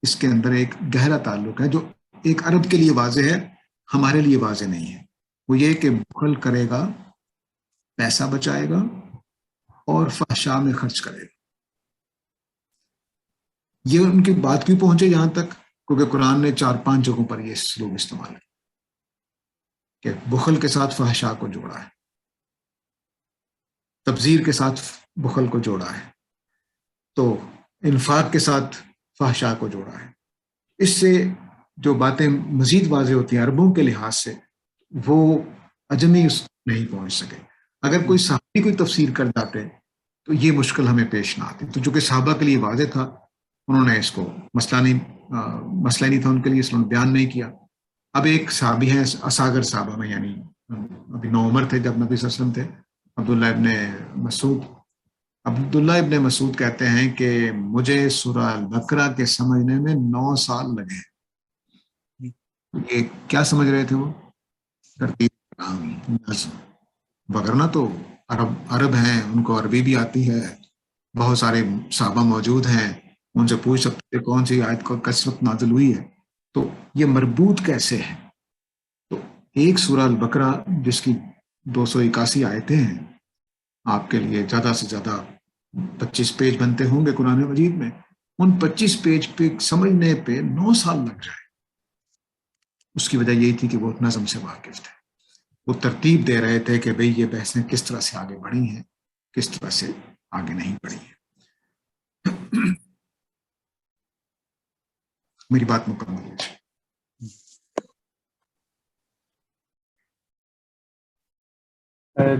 A: اس کے اندر ایک گہرا تعلق ہے جو ایک عرب کے لیے واضح ہے، ہمارے لیے واضح نہیں ہے. وہ یہ کہ بخل کرے گا، پیسہ بچائے گا اور فحشاء میں خرچ کرے گا. یہ ان کی بات کیوں پہنچے یہاں تک؟ کیونکہ قرآن نے 4-5 جگہوں پر یہ اسلوب استعمال ہے کہ بخل کے ساتھ فحشاء کو جوڑا ہے، تبذیر کے ساتھ بخل کو جوڑا ہے، تو انفاق کے ساتھ فحشاء کو جوڑا ہے. اس سے جو باتیں مزید واضح ہوتی ہیں عربوں کے لحاظ سے، وہ اجمی اس نہیں پہنچ سکے. اگر کوئی صحابی کوئی تفسیر کر جاتے تو یہ مشکل ہمیں پیش نہ آتی. تو چونکہ صحابہ کے لیے واضح تھا، انہوں نے اس کو مسئلہ نہیں تھا ان کے لیے، اس نے بیان نہیں کیا. اب ایک صحابی ہیں اصاغر صحابہ میں، یعنی ابھی 9 عمر تھے جب نبی صلی اللہ علیہ وسلم تھے، عبداللہ ابن مسعود کہتے ہیں کہ مجھے سورہ البقرہ کے سمجھنے میں 9 سال لگے. یہ کیا سمجھ رہے تھے وہ؟ ترتیب، نظم. وگرنہ تو عرب ہیں، ان کو عربی بھی آتی ہے، بہت سارے صحابہ موجود ہیں، ان سے پوچھ سکتے کون سی آیت کو کس وقت نازل ہوئی ہے. تو یہ مربوط کیسے ہے؟ تو ایک سورہ البقرہ جس کی 281 آیتیں ہیں، آپ کے لیے زیادہ سے زیادہ 25 پیج بنتے ہوں گے قرآن مجید میں، ان 25 پیج پہ سمجھنے پہ 9 سال لگ جائے. اس کی وجہ یہی تھی کہ وہ نظم سے واقف تھے، وہ ترتیب دے رہے تھے کہ بھئی یہ بحثیں کس طرح سے آگے بڑھی ہیں، کس طرح سے آگے نہیں بڑھی ہیں. میری بات مکمل ہے.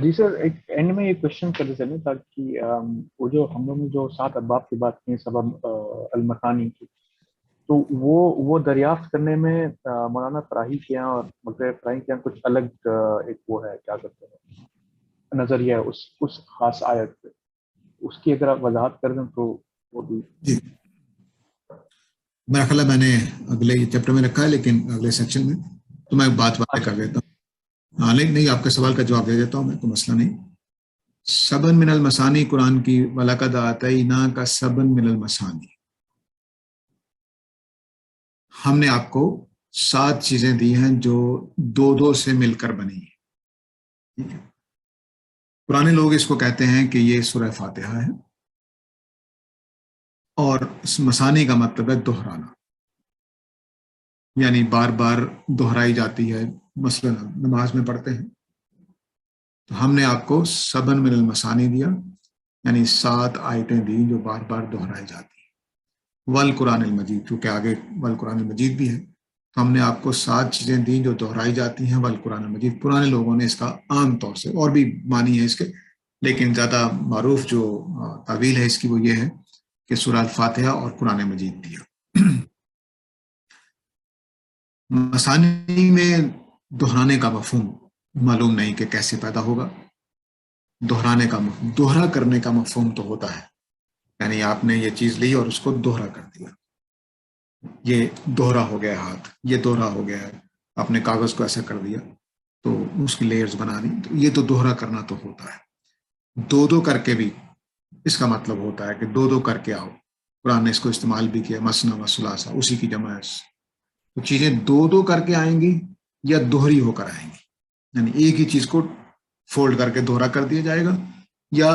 C: جی سر، ایک اینڈ میں یہ کوشچن کرتے چلیں تاکہ وہ جو ہم لوگ نے جو 7 ابواب کی بات کی سبب المثانی کی، تو وہ دریافت کرنے میں مولانا فراہی کے یہاں اور مگر فراہی کے یہاں کچھ الگ ایک وہ ہے، کیا کہتے ہیں، نظریہ اس خاص آیت پہ، اس کی اگر آپ وضاحت کر دیں تو وہ بھی.
A: جی، میرا خیال ہے میں نے اگلے چیپٹر میں رکھا ہے، لیکن اگلے سیکشن میں تو میں بات کر دیتا ہوں. ہاں نہیں، آپ کے سوال کا جواب دے دیتا ہوں میں، کوئی مسئلہ نہیں. سبن من المثانی قرآن کی وَلَقَدْ آتَيْنَاكَ سَبًا مِنَ الْمَثَانِي، ہم نے آپ کو 7 چیزیں دی ہیں جو 2 سے مل کر بنی ہیں. ٹھیک ہے، پرانے لوگ اس کو کہتے ہیں کہ یہ سورہ فاتحہ ہے، اور اس مثانی کا مطلب ہے دہرانا، یعنی بار بار دہرائی جاتی ہے. مثلا نماز میں پڑھتے ہیں تو ہم نے آپ کو سبن من المثانی دیا، یعنی 7 آیتیں دی جو بار بار دہرائی جاتی ہیں. والقرآن المجید، کیونکہ آگے والقرآن المجید بھی ہے، تو ہم نے آپ کو 7 چیزیں دی جو دہرائی جاتی ہیں. والقرآن المجید، پرانے لوگوں نے اس کا عام طور سے اور بھی معنی ہے اس کے، لیکن زیادہ معروف جو تعویل ہے اس کی وہ یہ ہے کہ سورہ الفاتحہ اور قرآن مجید دیا. مثانی میں دہرانے کا مفہوم معلوم نہیں کہ کیسے پیدا ہوگا. دہرانے کا مفہوم، دوہرا کرنے کا مفہوم تو ہوتا ہے، یعنی آپ نے یہ چیز لی اور اس کو دوہرا کر دیا، یہ دوہرا ہو گیا ہاتھ، یہ دوہرا ہو گیا ہے، آپ نے کاغذ کو ایسا کر دیا تو اس کی لیئرز بنا دی، تو یہ تو دوہرا کرنا تو ہوتا ہے. 2 کر کے بھی اس کا مطلب ہوتا ہے کہ 2 کر کے آؤ. قرآن نے اس کو استعمال بھی کیا، مثنی و ثلاثہ، اسی کی جمع ہے. تو چیزیں 2 کر کے آئیں گی یا دوہری ہو کر آئیں گی، یعنی ایک ہی چیز کو فولڈ کر کے دوہرا کر دیا جائے گا، یا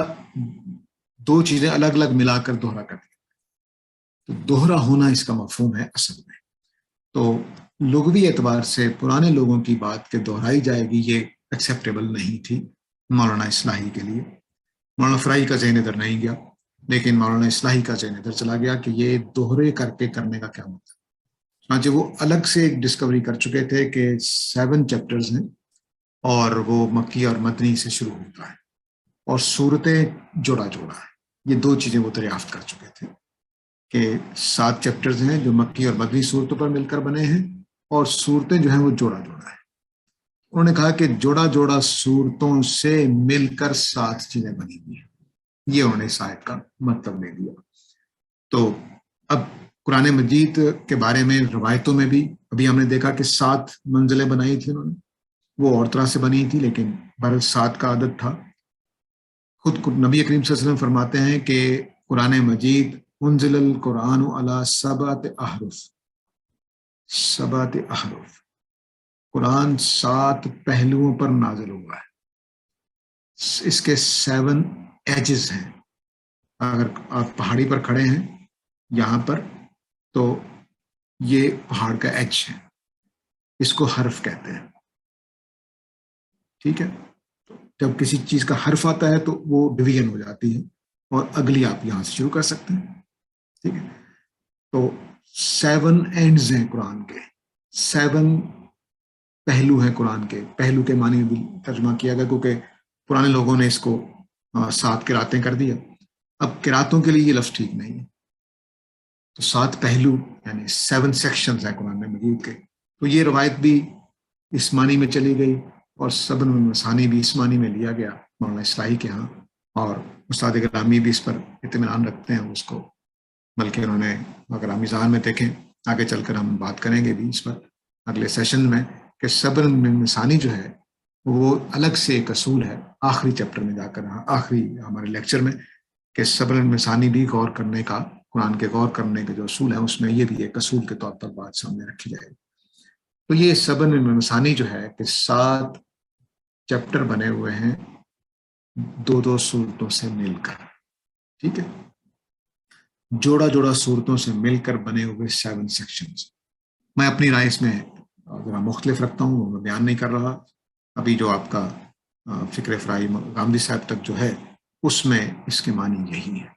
A: 2 چیزیں الگ الگ ملا کر دوہرا کر دیا. تو دوہرا ہونا اس کا مفہوم ہے اصل میں. تو لغوی اعتبار سے پرانے لوگوں کی بات کہ دہرائی جائے گی یہ ایکسیپٹیبل نہیں تھی مولانا اصلاحی کے لیے. مولانا فراہی کا ذہن ادھر نہیں گیا، لیکن مولانا اصلاحی کا ذہن ادھر چلا گیا کہ یہ دوہرے کر کے کرنے کا کیا مطلب. چنانچہ وہ الگ سے ایک ڈسکوری کر چکے تھے کہ 7 چیپٹرز ہیں اور وہ مکی اور مدنی سے شروع ہوتا ہے، اور صورتیں جوڑا جوڑا ہے. یہ 2 چیزیں وہ دریافت کر چکے تھے کہ 7 چیپٹرز ہیں جو مکی اور مدنی صورتوں پر مل کر بنے ہیں، اور صورتیں جو ہیں وہ جوڑا جوڑا ہے. انہوں نے کہا کہ جوڑا جوڑا صورتوں سے مل کر 7 چیزیں بنی ہوئی ہیں، یہ انہوں نے اس آیت کا مطلب لے دیا۔ تو اب قرآن مجید کے بارے میں روایتوں میں بھی ابھی ہم نے دیکھا کہ 7 منزلیں بنائی تھی انہوں نے، وہ اور طرح سے بنی تھی لیکن بہرحال 7 کا عدد تھا۔ خود نبی کریم صلی اللہ علیہ وسلم فرماتے ہیں کہ قرآن مجید انزل القرآن علی 7 احرف، 7 احرف، قرآن 7 پہلوؤں پر نازل ہوا ہے۔ اس کے 7 ایجز ہیں۔ اگر آپ پہاڑی پر کھڑے ہیں یہاں پر تو یہ پہاڑ کا ایج ہے، اس کو حرف کہتے ہیں، ٹھیک ہے۔ جب کسی چیز کا حرف آتا ہے تو وہ ڈویژن ہو جاتی ہے اور اگلی آپ یہاں سے شروع کر سکتے ہیں، ٹھیک ہے۔ تو 7 اینڈز ہیں قرآن کے، 7 پہلو ہیں قرآن کے۔ پہلو کے معنی بھی ترجمہ کیا گیا کیونکہ پرانے لوگوں نے اس کو 7 قراتیں کر دیا۔ اب قراتوں کے لیے یہ لفظ ٹھیک نہیں ہے، تو 7 پہلو یعنی 7 سیکشنز ہیں قرآن مجید کے۔ تو یہ روایت بھی اس معنی میں چلی گئی اور 7 مثانی بھی اس معنی میں لیا گیا مولانا اصلاحی کے ہاں، اور استاد گرامی بھی اس پر اطمینان رکھتے ہیں اس کو، بلکہ انہوں نے اگر ہم میزان میں دیکھیں آگے چل کر ہم بات کریں گے بھی اس پر اگلے سیشن میں کہ 7 مثانی جو ہے وہ الگ سے ایک اصول ہے آخری چیپٹر میں جا کر، آخری ہمارے لیکچر میں، کہ 7 مثانی بھی غور کرنے کا، قرآن کے غور کرنے کے جو اصول ہیں اس میں یہ بھی ایک اصول کے طور پر بات سامنے رکھی جائے گی۔ تو یہ 7 مثانی جو ہے کہ 7 چیپٹر بنے ہوئے ہیں 2 صورتوں سے مل کر، ٹھیک ہے، جوڑا جوڑا صورتوں سے مل کر بنے ہوئے 7 سیکشنز۔ میں اپنی رائے اس میں ذرا مختلف رکھتا ہوں، وہ میں بیان نہیں کر رہا، ابھی جو آپ کا فکر فرائی گامدی صاحب تک جو ہے اس میں اس کے معنی یہی ہے۔